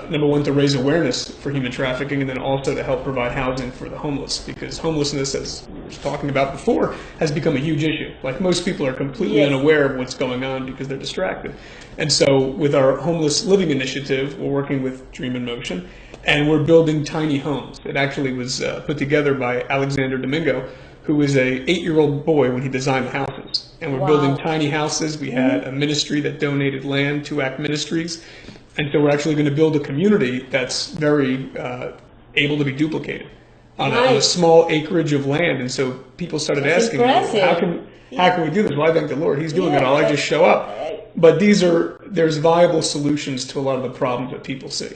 Number one, to raise awareness for human trafficking, and then also to help provide housing for the homeless, because homelessness, as we were talking about before, has become a huge issue. Like, most people are completely unaware of what's going on because they're distracted. And so with our homeless living initiative, we're working with Dream in Motion, and we're building tiny homes. It actually was put together by Alexander Domingo, who was a 8-year-old boy when he designed the houses. And we're building tiny houses. We had a ministry that donated land to ACT Ministries. And so we're actually going to build a community that's very able to be duplicated on a small acreage of land. And so people started asking, how can we do this? Well, I thank the Lord. He's doing it all. I just show up. But there's viable solutions to a lot of the problems that people see.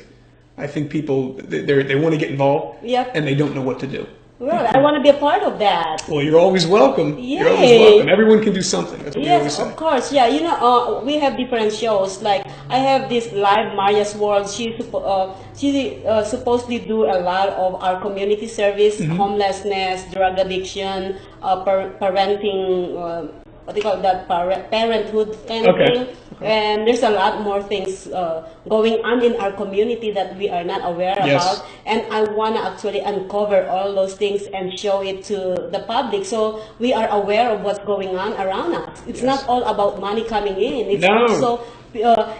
I think people, they want to get involved, and they don't know what to do. Well, I want to be a part of that. Well, you're always welcome. Yay. You're always welcome. Everyone can do something. That's what we always say. Yes, of course. Yeah, you know, we have different shows. Like, I have this live Maria's World. She supposedly do a lot of our community service, homelessness, drug addiction, parenting, what do you call that, parenthood kind of thing. And there's a lot more things going on in our community that we are not aware about. And I want to actually uncover all those things and show it to the public, so we are aware of what's going on around us. It's not all about money coming in. It's also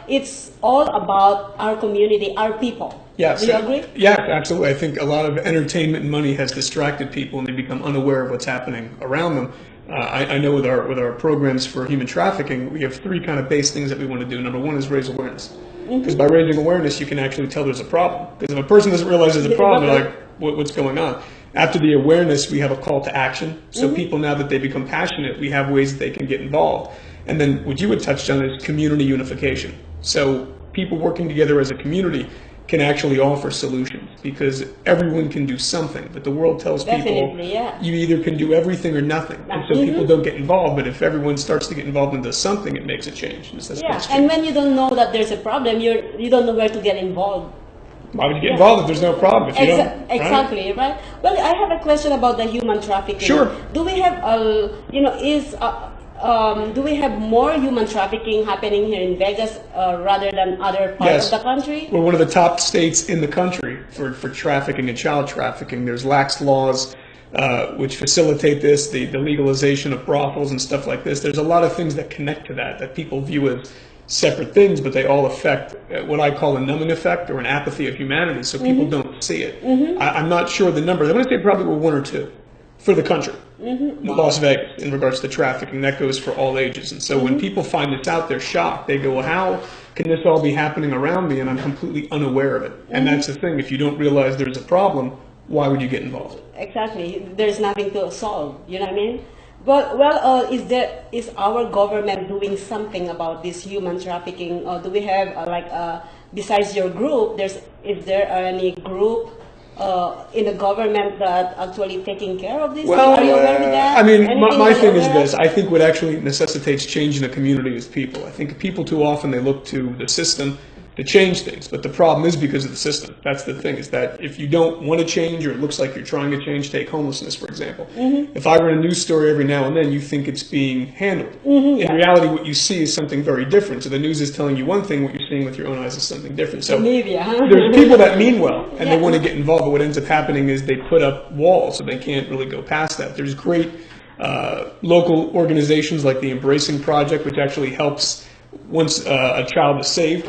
it's all about our community, our people. Do you agree? Yeah, absolutely. I think a lot of entertainment and money has distracted people, and they become unaware of what's happening around them. I know with our programs for human trafficking, we have three kind of base things that we want to do. Number one is raise awareness, because by raising awareness, you can actually tell there's a problem. Because if a person doesn't realize there's a problem, they're like, what's going on? After the awareness, we have a call to action. So people, now that they become passionate, we have ways that they can get involved. And then what you had touched on is community unification. So people working together as a community can actually offer solutions, because everyone can do something, but the world tells people you either can do everything or nothing. And so people don't get involved, but if everyone starts to get involved and does something, it makes a change. And when you don't know that there's a problem, you don't know where to get involved. Why would you get involved if there's no problem? If you don't, exactly, right? Well, I have a question about the human trafficking. Sure. Do we have, do we have more human trafficking happening here in Vegas rather than other parts of the country? We're one of the top states in the country for trafficking and child trafficking. There's lax laws which facilitate this, the legalization of brothels and stuff like this. There's a lot of things that connect to that people view as separate things, but they all affect what I call a numbing effect or an apathy of humanity, so people don't see it. I'm not sure the numbers. I'm going to say probably we're one or two for the country. Las Vegas, in regards to trafficking, that goes for all ages. And so when people find this out, they're shocked. They go, well, how can this all be happening around me and I'm completely unaware of it? And that's the thing. If you don't realize there's a problem, why would you get involved? Exactly. There's nothing to solve. You know what I mean? Well, is our government doing something about this human trafficking? Or do we have besides your group? Is there any group in the government that actually taking care of this? Well, are you aware of that? I mean, my thing is this. I think what actually necessitates change in a community is people. I think people too often, they look to the system to change things, but the problem is because of the system. That's the thing, is that if you don't want to change, or it looks like you're trying to change, take homelessness, for example. If I run a news story every now and then, you think it's being handled. In reality, what you see is something very different. So the news is telling you one thing, what you're seeing with your own eyes is something different. So there's people that mean well, and they want to get involved, but what ends up happening is they put up walls, so they can't really go past that. There's great local organizations like the Embracing Project, which actually helps once a child is saved,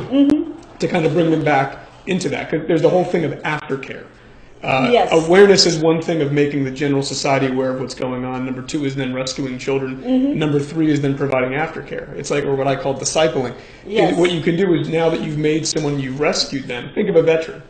to kind of bring them back into that. Because there's the whole thing of aftercare. Awareness is one thing of making the general society aware of what's going on. Number two is then rescuing children. Number three is then providing aftercare. It's like, or what I call discipling. And what you can do is, now that you've made someone, you've rescued them. Think of a veteran.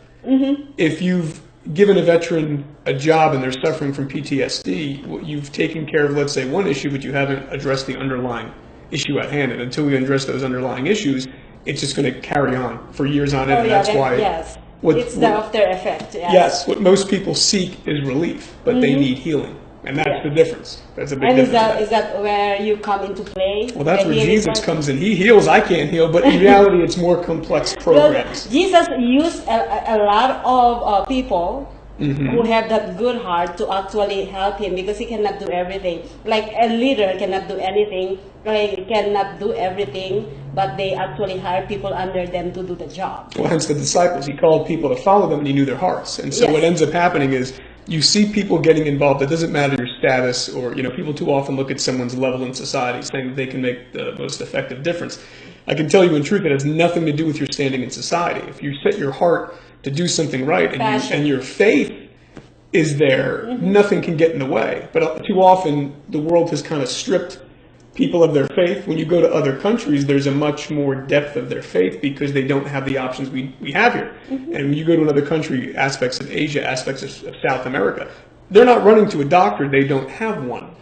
If you've given a veteran a job and they're suffering from PTSD, you've taken care of, let's say, one issue, but you haven't addressed the underlying issue at hand. And until we address those underlying issues, it's just going to carry on for years on end. And that's why it's the after effect. Yes, what most people seek is relief, but they need healing. And that's the difference. That's a big difference. And is that where you come into play? Well, that's where Jesus comes in. He heals, I can't heal, but in reality, it's more complex programs. Well, Jesus used a lot of people who have that good heart to actually help him, because he cannot do everything. Like a leader cannot do anything, they cannot do everything, but they actually hire people under them to do the job. Well, hence the disciples. He called people to follow them, and he knew their hearts. And so what ends up happening is, you see people getting involved. It doesn't matter your status, or people too often look at someone's level in society, saying that they can make the most effective difference. I can tell you in truth, it has nothing to do with your standing in society. If you set your heart to do something right, and your faith is there, nothing can get in the way. But too often, the world has kind of stripped people of their faith. When you go to other countries, there's a much more depth of their faith, because they don't have the options we have here. And when you go to another country, aspects of Asia, aspects of South America, they're not running to a doctor, they don't have one.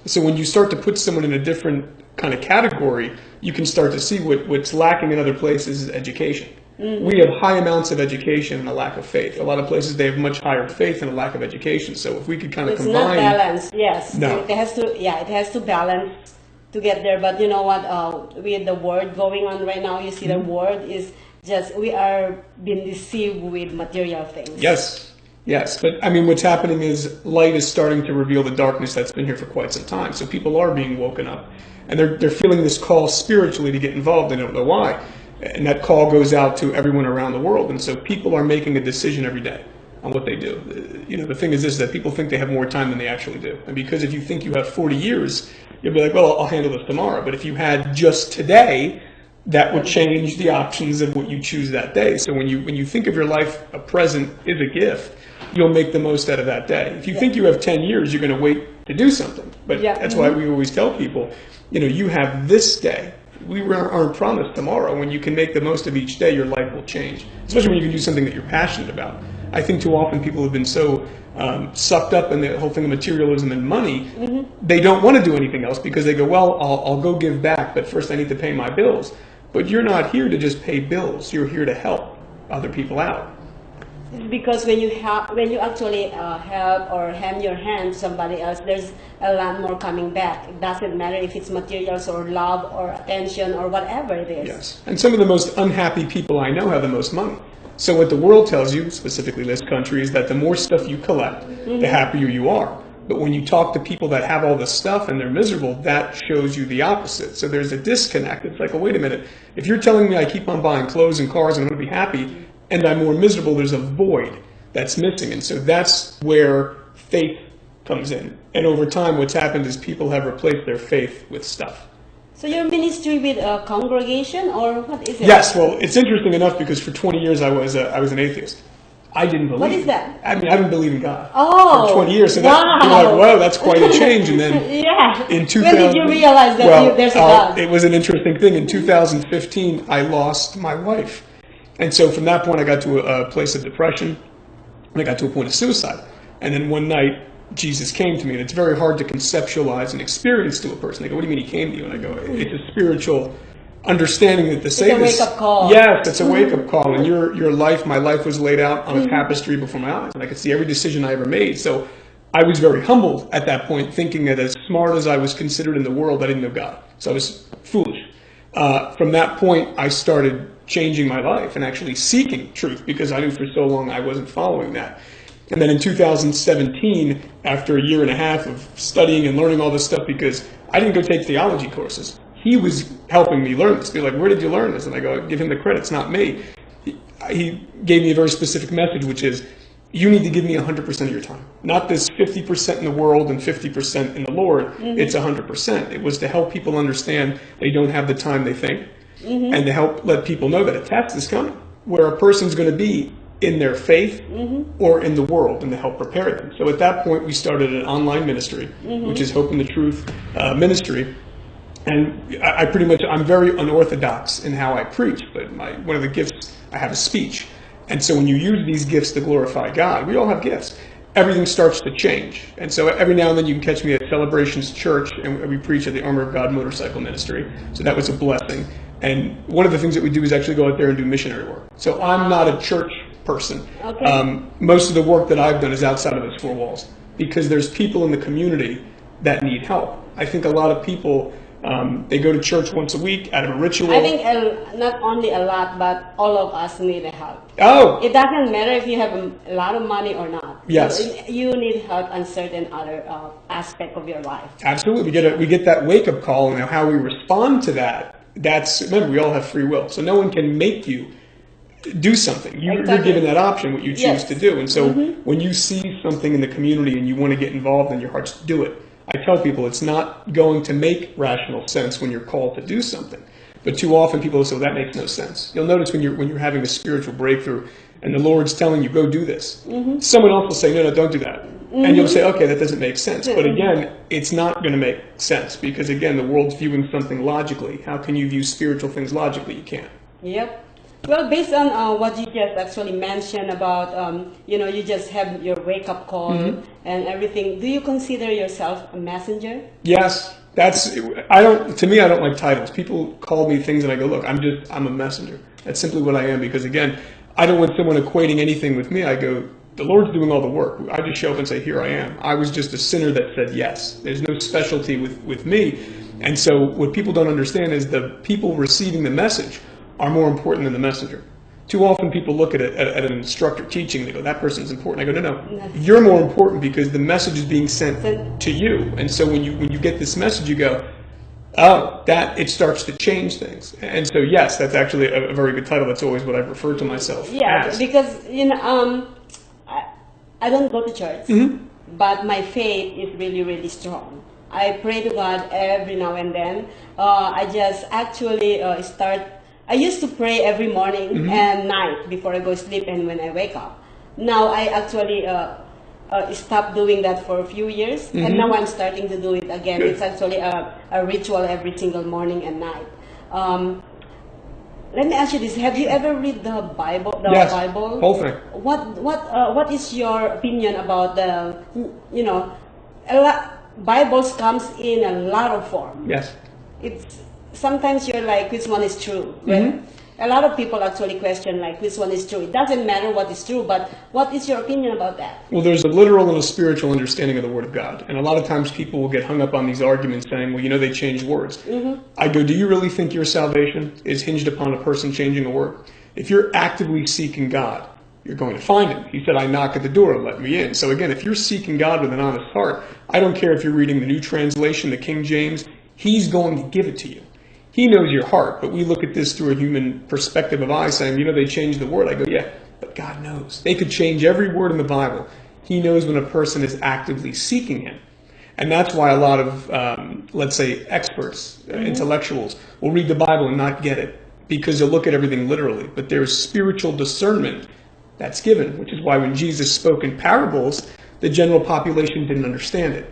So when you start to put someone in a different kind of category, you can start to see what's lacking in other places is education. We have high amounts of education and a lack of faith. A lot of places, they have much higher faith and a lack of education. So if we could kind of combine... It's not balanced, yes. No. It has to balance to get there. But you know what, with the world going on right now, you see the world is just, we are being deceived with material things. Yes. But I mean, what's happening is light is starting to reveal the darkness that's been here for quite some time. So people are being woken up, and they're feeling this call spiritually to get involved. They don't know why. And that call goes out to everyone around the world. And so people are making a decision every day on what they do. The thing is this, that people think they have more time than they actually do. And because if you think you have 40 years, you'll be like, well, I'll handle this tomorrow. But if you had just today, that will change the options of what you choose that day. So when you think of your life, a present is a gift, you'll make the most out of that day. If you think you have 10 years, you're going to wait to do something. But that's why we always tell people, you have this day. We aren't promised tomorrow. When you can make the most of each day, your life will change, especially when you can do something that you're passionate about. I think too often people have been so sucked up in the whole thing of materialism and money, they don't want to do anything else because they go, well, I'll go give back, but first I need to pay my bills. But you're not here to just pay bills. You're here to help other people out. Because when you actually help or hand your hand to somebody else, there's a lot more coming back. It doesn't matter if it's materials or love or attention or whatever it is. Yes, and some of the most unhappy people I know have the most money. So what the world tells you, specifically this country, is that the more stuff you collect, the happier you are. But when you talk to people that have all this stuff and they're miserable, that shows you the opposite. So there's a disconnect. It's like, well, wait a minute. If you're telling me I keep on buying clothes and cars and I'm going to be happy, and I'm more miserable, there's a void that's missing. And so that's where faith comes in. And over time, what's happened is people have replaced their faith with stuff. So your ministry with a congregation, or what is it? Yes, well, it's interesting enough because for 20 years I was an atheist. I didn't believe. What is that? I mean, I didn't believe in God for 20 years. So you're like, whoa, that's quite a change. And then in 2000, when did you realize that there's a God? It was an interesting thing. In 2015, I lost my wife. And so from that point, I got to a place of depression, and I got to a point of suicide. And then one night, Jesus came to me, and it's very hard to conceptualize and experience to a person. They go, what do you mean he came to you? And I go, it's a spiritual understanding that to say this. It's a wake-up call. Yes, it's a wake-up call. And your life, my life was laid out on a tapestry before my eyes, and I could see every decision I ever made. So I was very humbled at that point, thinking that as smart as I was considered in the world, I didn't know God. So I was foolish. From that point, I started changing my life and actually seeking truth because I knew for so long I wasn't following that. And then in 2017, after a year and a half of studying and learning all this stuff, because I didn't go take theology courses, he was helping me learn this. Be like, where did you learn this? And I go, give him the credit, it's not me. He gave me a very specific message, which is, you need to give me 100% of your time. Not this 50% in the world and 50% in the Lord. It's 100%. It was to help people understand they don't have the time they think, and to help let people know that a test is coming, where a person's going to be in their faith or in the world, and to help prepare them. So at that point, we started an online ministry, which is Hope in the Truth Ministry. And I'm very unorthodox in how I preach, but one of the gifts I have is speech. And so when you use these gifts to glorify God, we all have gifts, everything starts to change. And so every now and then you can catch me at Celebrations Church, and we preach at the Armor of God Motorcycle Ministry. So that was a blessing. And one of the things that we do is actually go out there and do missionary work. So I'm not a church person. Most of the work that I've done is outside of those four walls, because there's people in the community that need help. I think a lot of people, they go to church once a week out of a ritual. I think not only a lot, but all of us need help. Oh! It doesn't matter if you have a lot of money or not. Yes. You need help on certain other aspect of your life. Absolutely. We get that wake-up call, and how we respond to that. Remember, we all have free will. So no one can make you do something. You're given that option, what you choose to do. And so when you see something in the community and you want to get involved in your hearts, do it. I tell people it's not going to make rational sense when you're called to do something. But too often people will say, well, that makes no sense. You'll notice when you're having a spiritual breakthrough and the Lord's telling you, go do this. Someone else will say, no, don't do that. And you'll say, okay, that doesn't make sense. But again, it's not going to make sense because, again, the world's viewing something logically. How can you view spiritual things logically? You can't. Yep. Well, based on what you just actually mentioned about, you just have your wake-up call and everything, do you consider yourself a messenger? Yes. To me, I don't like titles. People call me things and I go, look, I'm a messenger. That's simply what I am because, again, I don't want someone equating anything with me. I go, the Lord's doing all the work. I just show up and say, here I am. I was just a sinner that said yes. There's no specialty with me. And so what people don't understand is the people receiving the message are more important than the messenger. Too often people look at an instructor teaching, they go, that person's important. I go, no. You're more important because the message is being sent to you. And so when you get this message, you go, oh, it starts to change things. And so, yes, that's actually a very good title. That's always what I've referred to myself as. Because, I don't go to church, but my faith is really, really strong. I pray to God every now and then. I just actually I used to pray every morning and night before I go to sleep and when I wake up. Now I actually stopped doing that for a few years, and now I'm starting to do it again. Good. It's actually a ritual every single morning and night. Let me ask you this: have you ever read the Bible? Yes, Bible, whole thing. What is your opinion about the Bibles comes in a lot of form. Yes. It's sometimes you're like, which one is true? A lot of people actually question like, which one is true? It doesn't matter what is true, but what is your opinion about that? Well, there's a literal and a spiritual understanding of the Word of God. And a lot of times people will get hung up on these arguments saying, well, they changed words. I go, do you really think your salvation is hinged upon a person changing a word? If you're actively seeking God, you're going to find Him. He said, I knock at the door and let me in. So again, if you're seeking God with an honest heart, I don't care if you're reading the New Translation, the King James, He's going to give it to you. He knows your heart, but we look at this through a human perspective of eyes saying, they changed the word. I go, yeah, but God knows. They could change every word in the Bible. He knows when a person is actively seeking Him. And that's why a lot of, let's say, experts, intellectuals, will read the Bible and not get it because they'll look at everything literally. But there's spiritual discernment that's given, which is why when Jesus spoke in parables, the general population didn't understand it.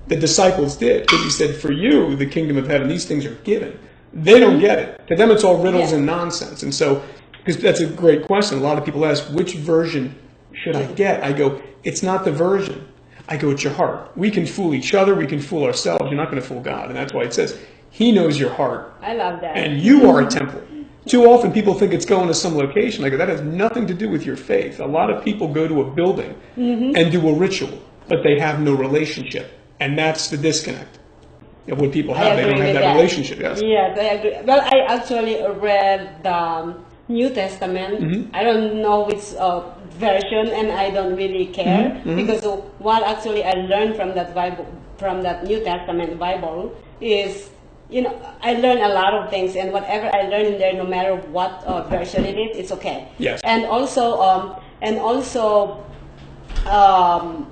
The disciples did, because He said, for you, the kingdom of heaven, these things are given. They don't get it. To them, it's all riddles and nonsense. And so, because that's a great question. A lot of people ask, which version should I get? I go, it's not the version. I go, it's your heart. We can fool each other. We can fool ourselves. You're not going to fool God. And that's why it says, He knows your heart. I love that. And you are a temple. Too often people think it's going to some location. I go, that has nothing to do with your faith. A lot of people go to a building and do a ritual, but they have no relationship. And that's the disconnect of what people have. They don't have that relationship. Yes. Yes, I agree. Well, I actually read the New Testament. I don't know which version, and I don't really care because what actually I learned from that Bible, from that New Testament Bible, is I learn a lot of things, and whatever I learn in there, no matter what version it is, it's okay. Yes. And also, I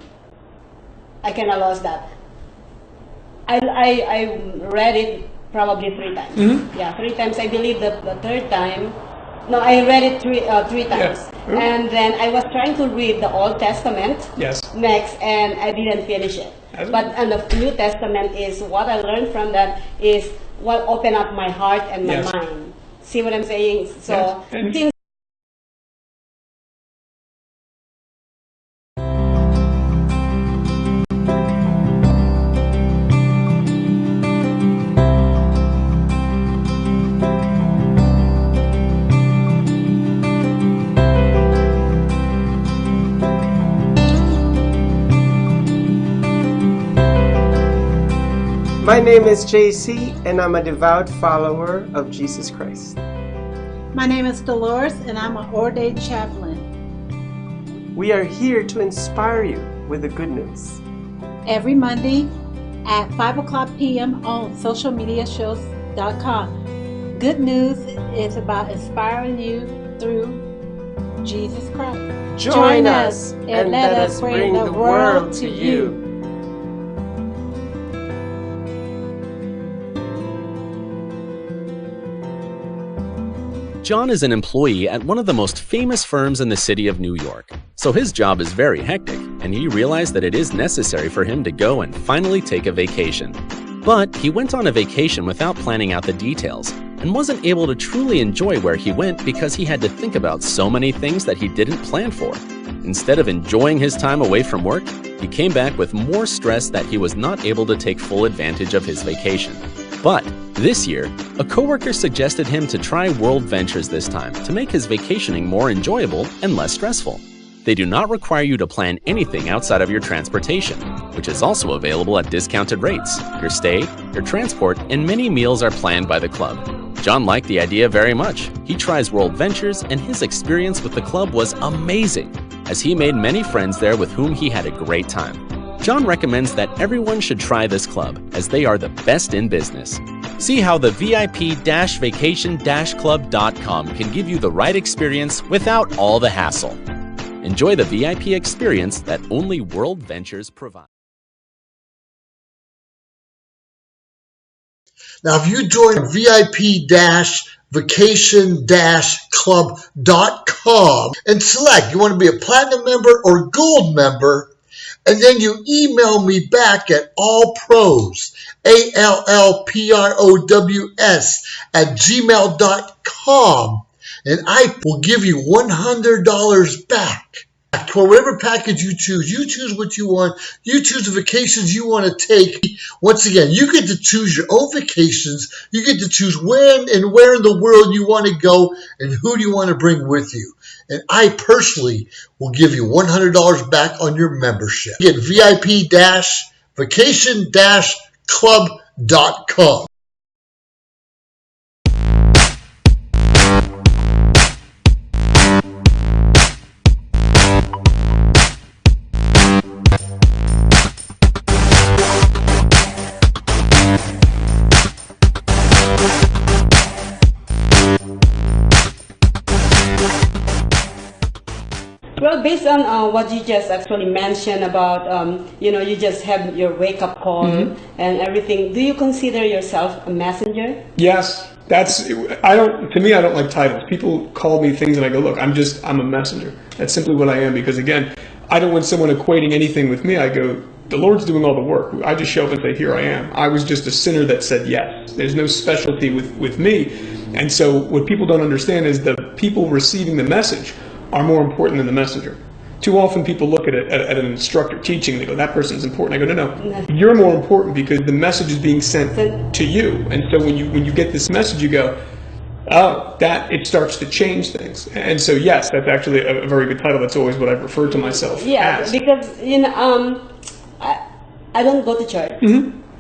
kind of lost that. I read it probably 3 times. Yeah, 3 times. I believe that the third time, no, I read it three times. Yeah. And then I was trying to read the Old Testament next, and I didn't finish it. But and the New Testament is what I learned from that is what opened up my heart and my mind. See what I'm saying? So since My name is JC, and I'm a devout follower of Jesus Christ. My name is Dolores, and I'm an ordained chaplain. We are here to inspire you with the good news. Every Monday at 5:00 p.m. on socialmediashows.com. Good news is about inspiring you through Jesus Christ. Join us and let us bring the world to you. John is an employee at one of the most famous firms in the city of New York, so his job is very hectic, and he realized that it is necessary for him to go and finally take a vacation. But he went on a vacation without planning out the details, and wasn't able to truly enjoy where he went because he had to think about so many things that he didn't plan for. Instead of enjoying his time away from work, he came back with more stress that he was not able to take full advantage of his vacation. But this year, a coworker suggested him to try World Ventures this time to make his vacationing more enjoyable and less stressful. They do not require you to plan anything outside of your transportation, which is also available at discounted rates. Your stay, your transport, and many meals are planned by the club. John liked the idea very much. He tries World Ventures, and his experience with the club was amazing, as he made many friends there with whom he had a great time. John recommends that everyone should try this club, as they are the best in business. See how the VIP-vacation-club.com can give you the right experience without all the hassle. Enjoy the VIP experience that only World Ventures provides. Now, if you join VIP-vacation-club.com and select you want to be a platinum member or gold member, and then you email me back at allpros, ALLPROWS @gmail.com, and I will give you $100 back for whatever package you choose. You choose what you want. You choose the vacations you want to take. Once again, you get to choose your own vacations. You get to choose when and where in the world you want to go and who do you want to bring with you. And I personally will give you $100 back on your membership. Get VIP-vacation-club.com. Well, based on what you just actually mentioned about, you just have your wake-up call and everything, do you consider yourself a messenger? Yes. To me, I don't like titles. People call me things and I go, look, I'm a messenger. That's simply what I am, because again, I don't want someone equating anything with me. I go, the Lord's doing all the work. I just show up and say, here I am. I was just a sinner that said yes. There's no specialty with me. And so what people don't understand is the people receiving the message are more important than the messenger. Too often people look at an instructor teaching, they go, that person's important. I go, no, you're more important because the message is being sent to you. And so when you get this message, you go, oh, it starts to change things. And so yes, that's actually a very good title. That's always what I've referred to myself as. Because I don't go to church,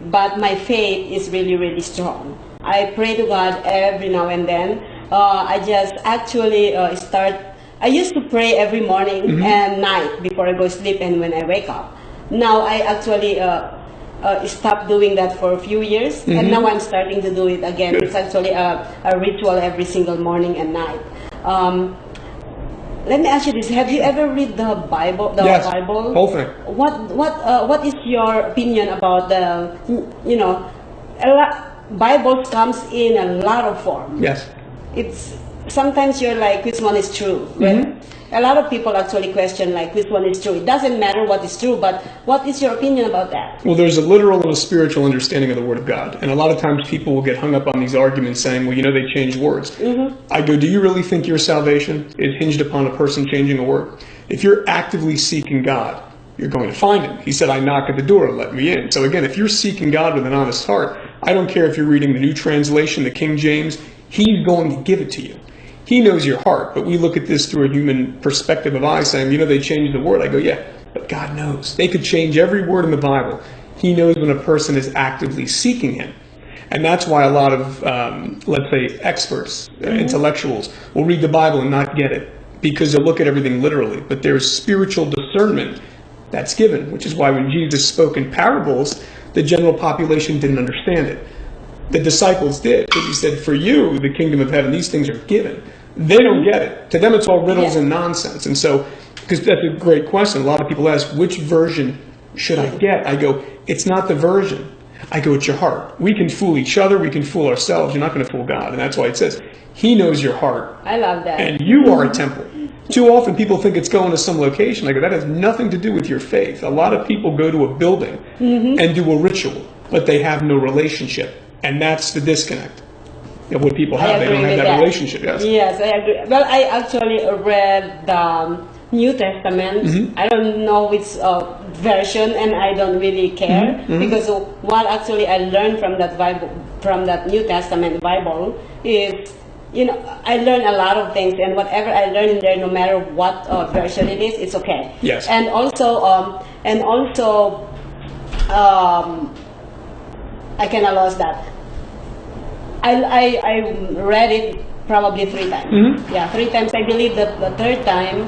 but my faith is really, really strong. I pray to God every now and then. I just actually I used to pray every morning and night before I go to sleep and when I wake up. Now I actually stopped doing that for a few years, and now I'm starting to do it again. It's actually a ritual every single morning and night. Let me ask you this: have you ever read the Bible? Yes, Bible? Whole thing. What is your opinion about the Bibles comes in a lot of forms. Yes. It's sometimes you're like, which one is true? A lot of people actually question like, which one is true? It doesn't matter what is true, but what is your opinion about that? Well, there's a literal and a spiritual understanding of the Word of God. And a lot of times people will get hung up on these arguments saying, well, they changed words. I go, do you really think your salvation is hinged upon a person changing a word? If you're actively seeking God, you're going to find Him. He said, I knock at the door, let me in. So again, if you're seeking God with an honest heart, I don't care if you're reading the New Translation, the King James, He's going to give it to you. He knows your heart, but we look at this through a human perspective of eyes saying, they changed the word. I go, yeah, but God knows. They could change every word in the Bible. He knows when a person is actively seeking Him. And that's why a lot of, let's say, experts, intellectuals, will read the Bible and not get it because they'll look at everything literally. But there's spiritual discernment that's given, which is why when Jesus spoke in parables, the general population didn't understand it. The disciples did, because He said, for you, the kingdom of heaven, these things are given. They don't get it. To them, it's all riddles and nonsense. And so, because that's a great question. A lot of people ask, which version should I get? I go, it's not the version. I go, it's your heart. We can fool each other. We can fool ourselves. You're not going to fool God. And that's why it says, He knows your heart. I love that. And you are a temple. Too often people think it's going to some location. I go, that has nothing to do with your faith. A lot of people go to a building and do a ritual, but they have no relationship. And that's the disconnect of what people have. They don't have that relationship. Yes, I agree. Well, I actually read the New Testament. I don't know which version, and I don't really care because what actually I learned from that Bible, from that New Testament Bible, is I learned a lot of things, and whatever I learn in there, no matter what version it is, it's okay. Yes. And also, I kind of lost that. I read it probably 3 times. Yeah, 3 times. I believe that the third time,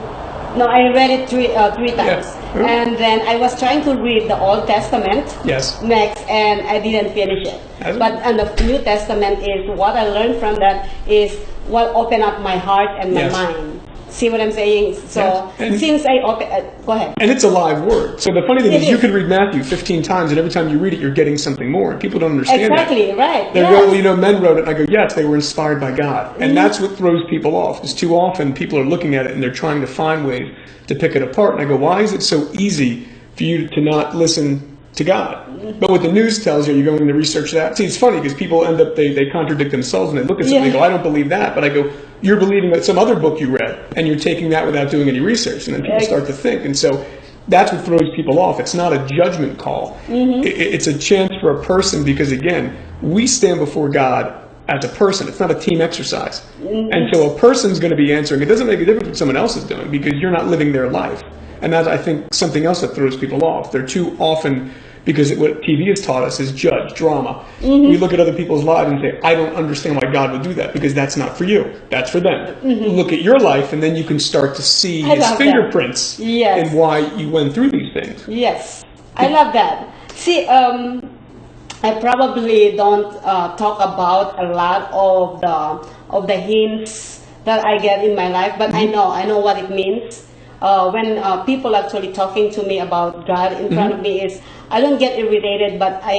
no, I read it three times. And then I was trying to read the Old Testament next, and I didn't finish it. But and the New Testament is what I learned from that is what opened up my heart and my mind. See what I'm saying? So Yeah. since I open, go ahead. And it's a live word. So the funny thing It is, you is. could read Matthew 15 times, and every time you read it, you're getting something more. And people don't understand Exactly, that. right. They yes. go, well, you know, men wrote it. And I go, yes, they were inspired by God. And Mhm. that's what throws people off, because too often people are looking at it and they're trying to find ways to pick it apart. And I go, why is it so easy for you to not listen to God? But what the news tells you, you're going to research that. See, it's funny because people end up, they contradict themselves and they look at something and they go, I don't believe that. But I go, you're believing that some other book you read and you're taking that without doing any research. And then people start to think. And so that's what throws people off. It's not a judgment call. It's a chance for a person because, again, we stand before God as a person. It's not a team exercise. And so a person's going to be answering. It doesn't make a difference what someone else is doing because you're not living their life. And that's, I think, something else that throws people off. They're too often, because what TV has taught us is judge, drama. We look at other people's lives and say, I don't understand why God would do that, because that's not for you. That's for them. Look at your life, and then you can start to see I his love fingerprints that. Yes. and why you went through these things. Yes, I love that. See, I probably don't talk about a lot of the hints that I get in my life, but I know what it means. When people actually talking to me about God in front of me, is I don't get irritated, but I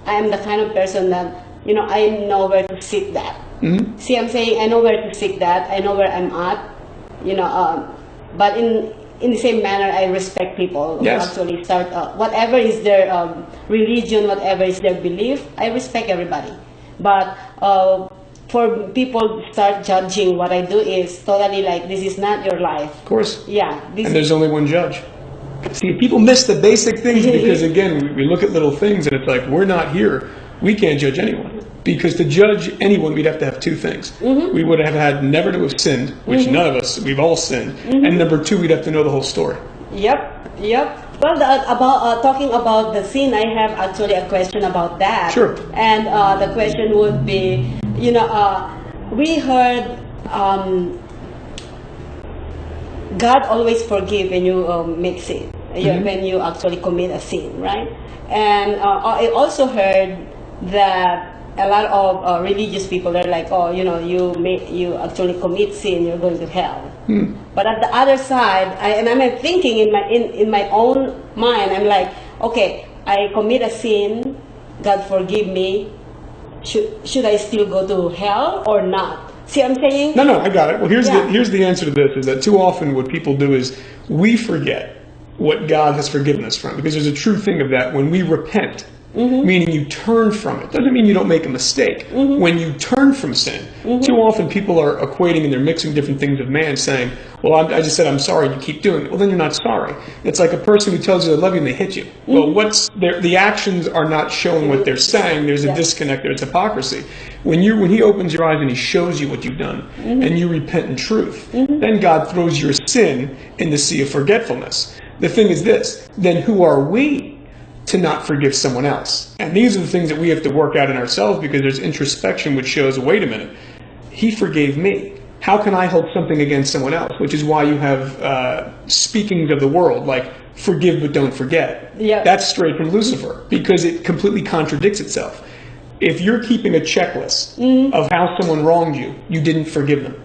am the kind of person that, you know, I know where to seek that. See, I'm saying I know where to seek that. I know where I'm at, you know. But in the same manner, I respect people who actually start whatever is their religion, whatever is their belief. I respect everybody, but for people to start judging what I do is totally like, this is not your life. Of course. Yeah. And there's only one judge. See, people miss the basic things because, again, we look at little things and it's like, we're not here. We can't judge anyone. Because to judge anyone, we'd have to have two things. We would have had never to have sinned, which none of us, we've all sinned. And number two, we'd have to know the whole story. Yep. Well, about talking about the sin, I have actually a question about that. Sure. And the question would be, you know, we heard God always forgive when you make sin, when you actually commit a sin, right? And I also heard that a lot of religious people are like, oh, you know, you actually commit sin, you're going to hell. But at the other side, I'm thinking in my own mind, I'm like, okay, I commit a sin, God forgive me. Should I still go to hell or not? See what I'm saying? No, I got it. Well, here's the answer to this, is that too often what people do is we forget what God has forgiven us from, because there's a true thing of that. When we repent, meaning you turn from it, doesn't mean you don't make a mistake. When you turn from sin, too often people are equating and they're mixing different things of man, saying, well, I just said I'm sorry, you keep doing it. Well, then you're not sorry. It's like a person who tells you they love you and they hit you. Well, the actions are not showing what they're saying. There's a disconnect there. It's hypocrisy. When he opens your eyes and he shows you what you've done, and you repent in truth, then God throws your sin in the sea of forgetfulness. The thing is this, then who are we to not forgive someone else? And these are the things that we have to work out in ourselves, because there's introspection which shows, wait a minute, he forgave me. How can I hold something against someone else? Which is why you have speakings of the world, like forgive but don't forget. That's straight from Lucifer, because it completely contradicts itself. If you're keeping a checklist of how someone wronged you, you didn't forgive them.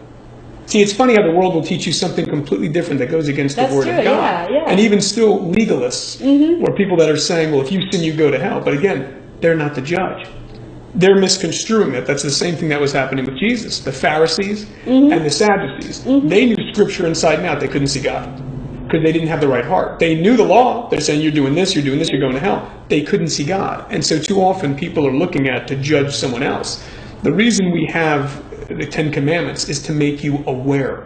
See, it's funny how the world will teach you something completely different that goes against the Word of God. And even still, legalists, or people that are saying, well, if you sin, you go to hell. But again, they're not the judge. They're misconstruing it. That's the same thing that was happening with Jesus. The Pharisees and the Sadducees, they knew Scripture inside and out. They couldn't see God because they didn't have the right heart. They knew the law. They're saying, you're doing this, you're going to hell. They couldn't see God. And so too often people are looking at to judge someone else. The reason we have the 10 Commandments is to make you aware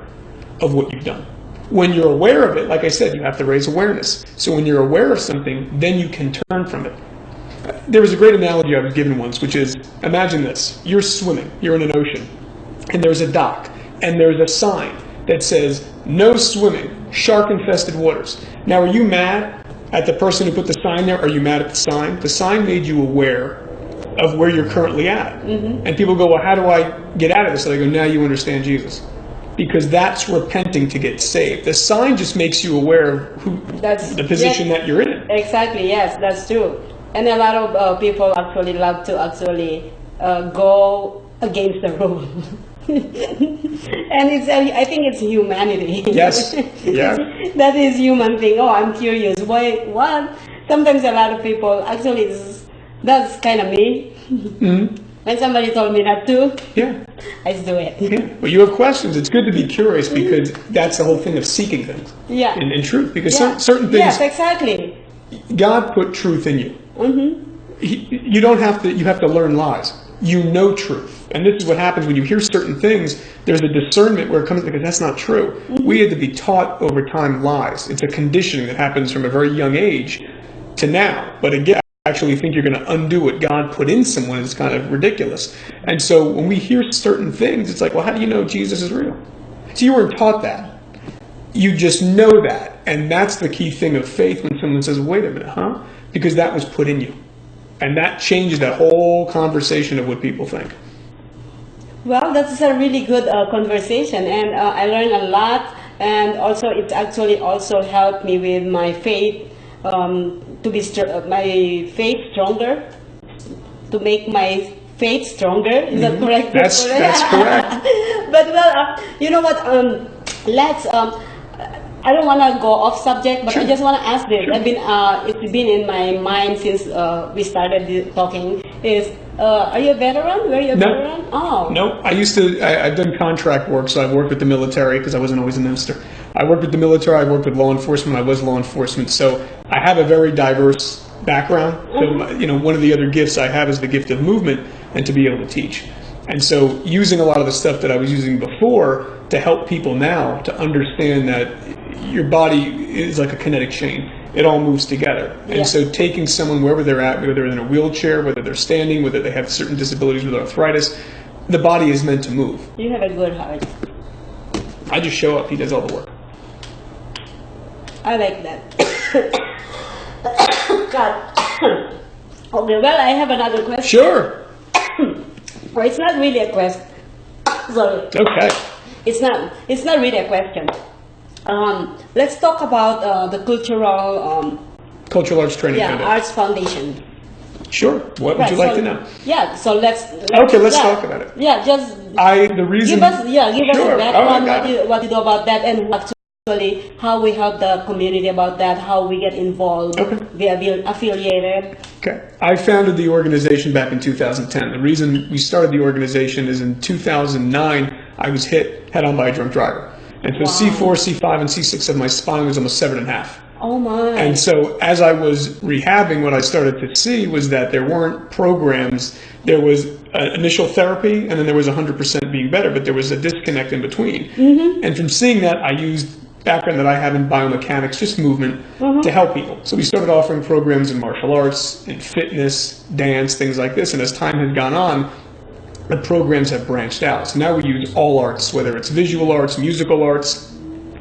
of what you've done. When you're aware of it, like I said, you have to raise awareness. So when you're aware of something, then you can turn from it. There was a great analogy I was given once, which is, imagine this. You're swimming. You're in an ocean. And there's a dock. And there's a sign that says, no swimming, shark-infested waters. Now, are you mad at the person who put the sign there? Or are you mad at the sign? The sign made you aware of where you're currently at. And people go, well, how do I get out of this? And I go, now you understand Jesus. Because that's repenting to get saved. The sign just makes you aware of the position that you're in. Exactly, yes, that's true. And a lot of people actually love to actually go against the rule. And it's, I think it's humanity. Yes. Yeah. That is human thing. Oh, I'm curious. Why? What? Sometimes a lot of people actually that's kind of me. Mm-hmm. When somebody told me not to, yeah, I just do it. Yeah. Well, you have questions. It's good to be curious because that's the whole thing of seeking things. Yeah. In truth, because Yeah. certain things. Yes, exactly. God put truth in you. Mm-hmm. You don't have to. You have to learn lies. You know truth, and this is what happens when you hear certain things. There's a discernment where it comes because that's not true. Mm-hmm. We had to be taught over time lies. It's a conditioning that happens from a very young age to now. But again, I actually think you're going to undo what God put in someone is kind of ridiculous. And so when we hear certain things, it's like, well, how do you know Jesus is real? So you weren't taught that. You just know that, and that's the key thing of faith. When someone says, "Wait a minute, huh?" Because that was put in you. And that changes that whole conversation of what people think. Well, that's a really good conversation, and I learned a lot, and also it actually also helped me with my faith, to be my faith stronger, to make my faith stronger. Is that correct? That's correct. But well, you know what? Let's. I don't want to go off subject, but Sure. I just want to ask this. It's been in my mind since we started talking. Are you a veteran? Were you a veteran? Oh. No, I've done contract work, so I've worked with the military because I wasn't always a minister. I worked with the military, I worked with law enforcement, I was law enforcement. So I have a very diverse background. So, one of the other gifts I have is the gift of movement and to be able to teach. And so using a lot of the stuff that I was using before to help people now to understand that your body is like a kinetic chain. It all moves together. And so taking someone wherever they're at, whether they're in a wheelchair, whether they're standing, whether they have certain disabilities with arthritis, the body is meant to move. You have a good heart. I just show up. He does all the work. I like that. God. Okay, well, I have another question. Sure. Well, it's not really a question. Sorry. Okay. It's not really a question. Let's talk about the Cultural Arts Training Foundation. Arts Foundation. Sure. What would you like to know? Yeah, so let's talk about it. Yeah, just the reason. give us Sure. a background, Oh, what you know about that, and actually how we help the community about that, how we get involved, we are affiliated. Okay. I founded the organization back in 2010. The reason we started the organization is in 2009, I was hit head on by a drunk driver. And so C4, C5, and C6 of my spine was almost 7.5. Oh my. And so as I was rehabbing, what I started to see was that there weren't programs. There was initial therapy, and then there was 100% being better, but there was a disconnect in between. Mm-hmm. And from seeing that, I used background that I have in biomechanics, just movement, to help people. So we started offering programs in martial arts, in fitness, dance, things like this. And as time has gone on, the programs have branched out. So now we use all arts, whether it's visual arts, musical arts,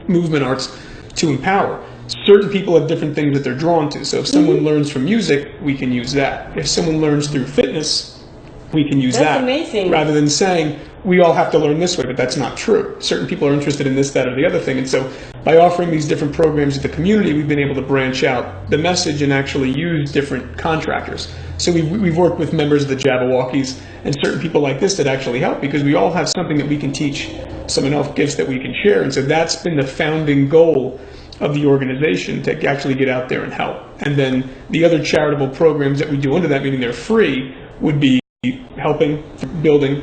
movement arts, to empower. Certain people have different things that they're drawn to. So if someone learns from music, we can use that. If someone learns through fitness, we can use that. That's amazing. Rather than saying, we all have to learn this way, but that's not true. Certain people are interested in this, that, or the other thing. And so by offering these different programs to the community, we've been able to branch out the message and actually use different contractors. So we've worked with members of the Jabberwockies and certain people like this that actually help because we all have something that we can teach, some enough gifts that we can share. And so that's been the founding goal of the organization, to actually get out there and help. And then the other charitable programs that we do under that, meaning they're free, would be helping, building,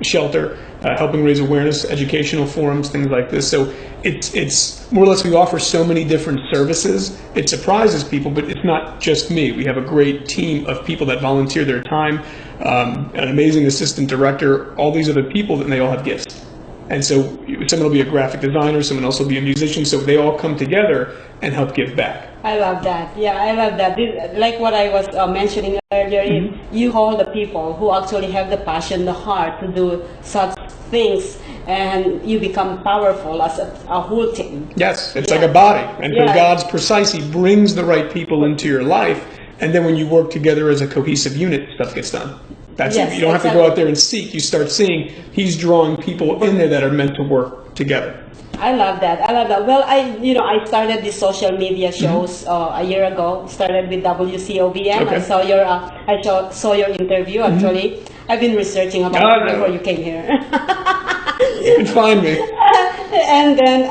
shelter, helping raise awareness, educational forums, things like this. So it's more or less, we offer so many different services. It surprises people, but it's not just me. We have a great team of people that volunteer their time, an amazing assistant director, all these other people, and they all have gifts. And so someone will be a graphic designer, someone else will be a musician, so they all come together and help give back. I love that. Yeah, I love that. Like what I was mentioning earlier, you call the people who actually have the passion, the heart to do such things, and you become powerful as a whole team. Yes, it's like a body. And because God's precise, He brings the right people into your life, and then when you work together as a cohesive unit, stuff gets done. That's it. You don't have to go out there and seek. You start seeing He's drawing people in there that are meant to work together. I love that. I love that. Well, I started these social media shows a year ago. Started with WCOBN. Okay. I saw your interview actually. I've been researching about it before you came here. You can find me. And then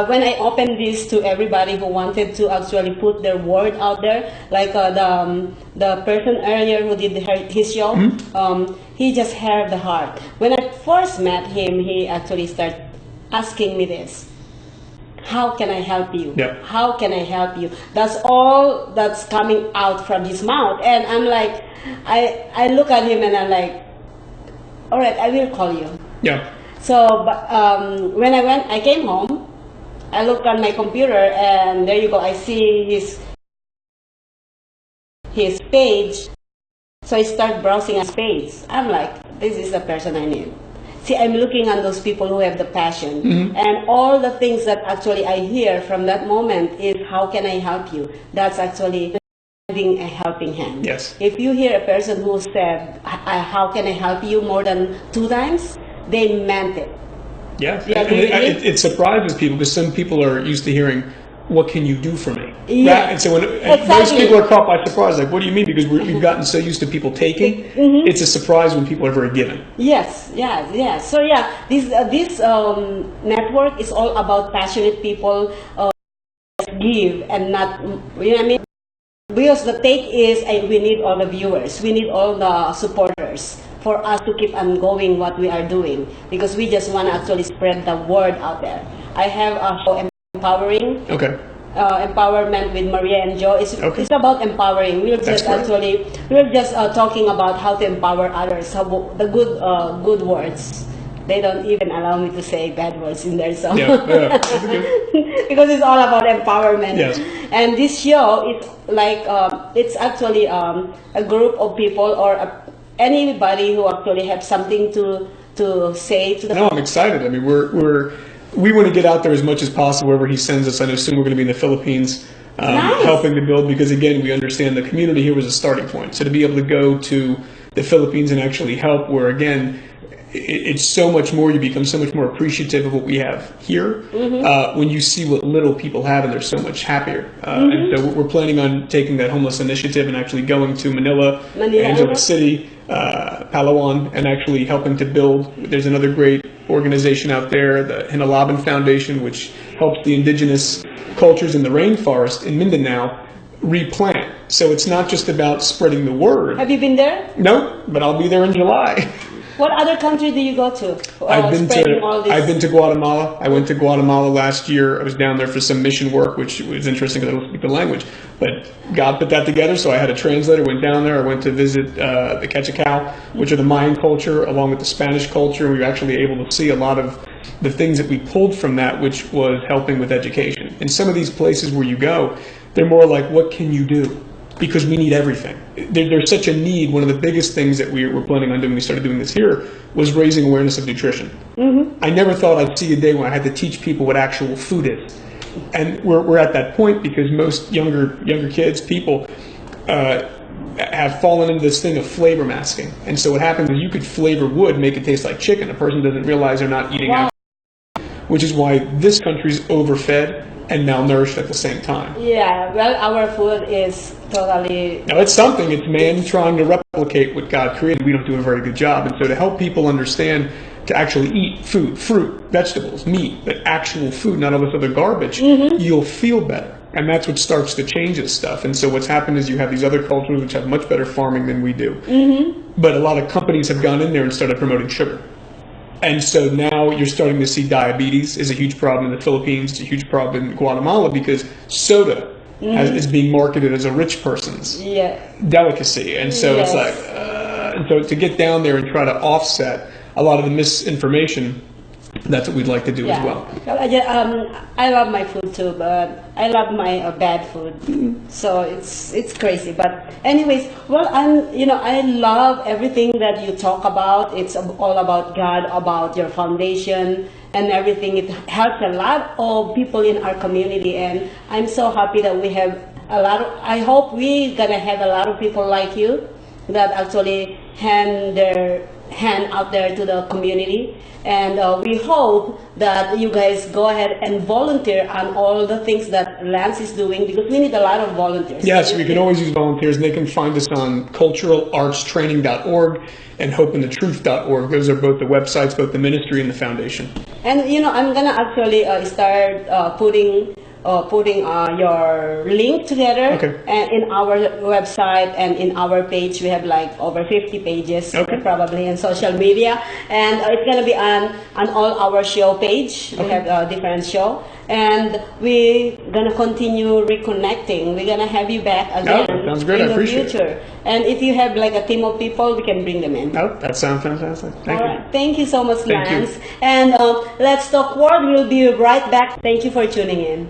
when I opened this to everybody who wanted to actually put their word out there, like the person earlier who did his show, he just had the heart. When I first met him, he actually started asking me this. How can I help you? Yep. How can I help you? That's all that's coming out from his mouth. And I'm like, I look at him and I'm like, all right, I will call you. Yeah. So when I came home, I looked on my computer and there you go, I see his page. So I start browsing his page. I'm like, this is the person I need. See, I'm looking at those people who have the passion. And all the things that actually I hear from that moment is, how can I help you? That's actually having a helping hand. Yes. If you hear a person who said, how can I help you more than 2 times, they meant it. Yeah. You agree with me? It surprises people because some people are used to hearing, what can you do for me? Yeah. And so when most people are caught by surprise, like, what do you mean? Because we've gotten so used to people taking, it's a surprise when people are very giving. Yes, yeah. So yeah, this network is all about passionate people give and not, you know what I mean? Because the take is, we need all the viewers, we need all the supporters for us to keep on going what we are doing, because we just want to actually spread the word out there. I have a show, Empowering. Okay. Empowerment with Maria and Joe. It's about empowering. We're just talking about how to empower others, how the good words. They don't even allow me to say bad words in there, so because it's all about empowerment. Yes. And this show is like it's actually a group of people or anybody who actually have something to say to the. No, I'm excited. I mean, we want to get out there as much as possible wherever he sends us. I know soon we're going to be in the Philippines helping to build, because again, we understand the community here was a starting point. So to be able to go to the Philippines and actually help, where again, it's so much more, you become so much more appreciative of what we have here when you see what little people have, and they're so much happier. And so we're planning on taking that homeless initiative and actually going to Manila. Angela City, Palawan, and actually helping to build. There's another great organization out there, the Hinalaban Foundation, which helps the indigenous cultures in the rainforest in Mindanao replant. So it's not just about spreading the word. Have you been there? No, but I'll be there in July. What other country do you go to? I've been to Guatemala. I went to Guatemala last year. I was down there for some mission work, which was interesting because I don't speak the language. But God put that together, so I had a translator, went down there. I went to visit the Quechacao, which are the Mayan culture, along with the Spanish culture. We were actually able to see a lot of the things that we pulled from that, which was helping with education. In some of these places where you go, they're more like, what can you do? Because we need everything. There's such a need. One of the biggest things that we were planning on doing, we started doing this here, was raising awareness of nutrition. I never thought I'd see a day when I had to teach people what actual food is. And we're at that point because most younger kids, people, have fallen into this thing of flavor masking. And so what happens is you could flavor wood, make it taste like chicken. A person doesn't realize they're not eating out, which is why this country's overfed and malnourished at the same time. Yeah, well, our food is totally... Now, it's something. It's man trying to replicate what God created. We don't do a very good job. And so to help people understand to actually eat food, fruit, vegetables, meat, but actual food, not all this other garbage, you'll feel better. And that's what starts to change this stuff. And so what's happened is you have these other cultures which have much better farming than we do. But a lot of companies have gone in there and started promoting sugar. And so now you're starting to see diabetes is a huge problem in the Philippines. It's a huge problem in Guatemala because soda is being marketed as a rich person's delicacy. And so it's like, and so to get down there and try to offset a lot of the misinformation, that's what we'd like to do as well. I love my food too, but I love my bad food. So it's crazy. But anyways, well, I love everything that you talk about. It's all about God, about your foundation and everything. It helps a lot of people in our community, and I'm so happy that we have a lot of, I hope we're gonna have a lot of people like you that actually hand their hand out there to the community. And we hope that you guys go ahead and volunteer on all the things that what Lance is doing, because we need a lot of volunteers. Yes, we can always use volunteers, and they can find us on culturalartstraining.org and hopeinthetruth.org. Those are both the websites, both the ministry and the foundation. And I'm gonna actually start putting your link together. Okay. And in our website and in our page, we have like over 50 pages, probably in social media, and it's gonna be on all our show page. We have a different show, and we're gonna continue reconnecting. We're gonna have you back again sounds great. in I the appreciate future. it. And if you have like a team of people, we can bring them in. Oh, that sounds fantastic. Thank you. All right. Thank you so much, Thank you. Lance. And Let's Talk Word. We'll be right back. Thank you for tuning in.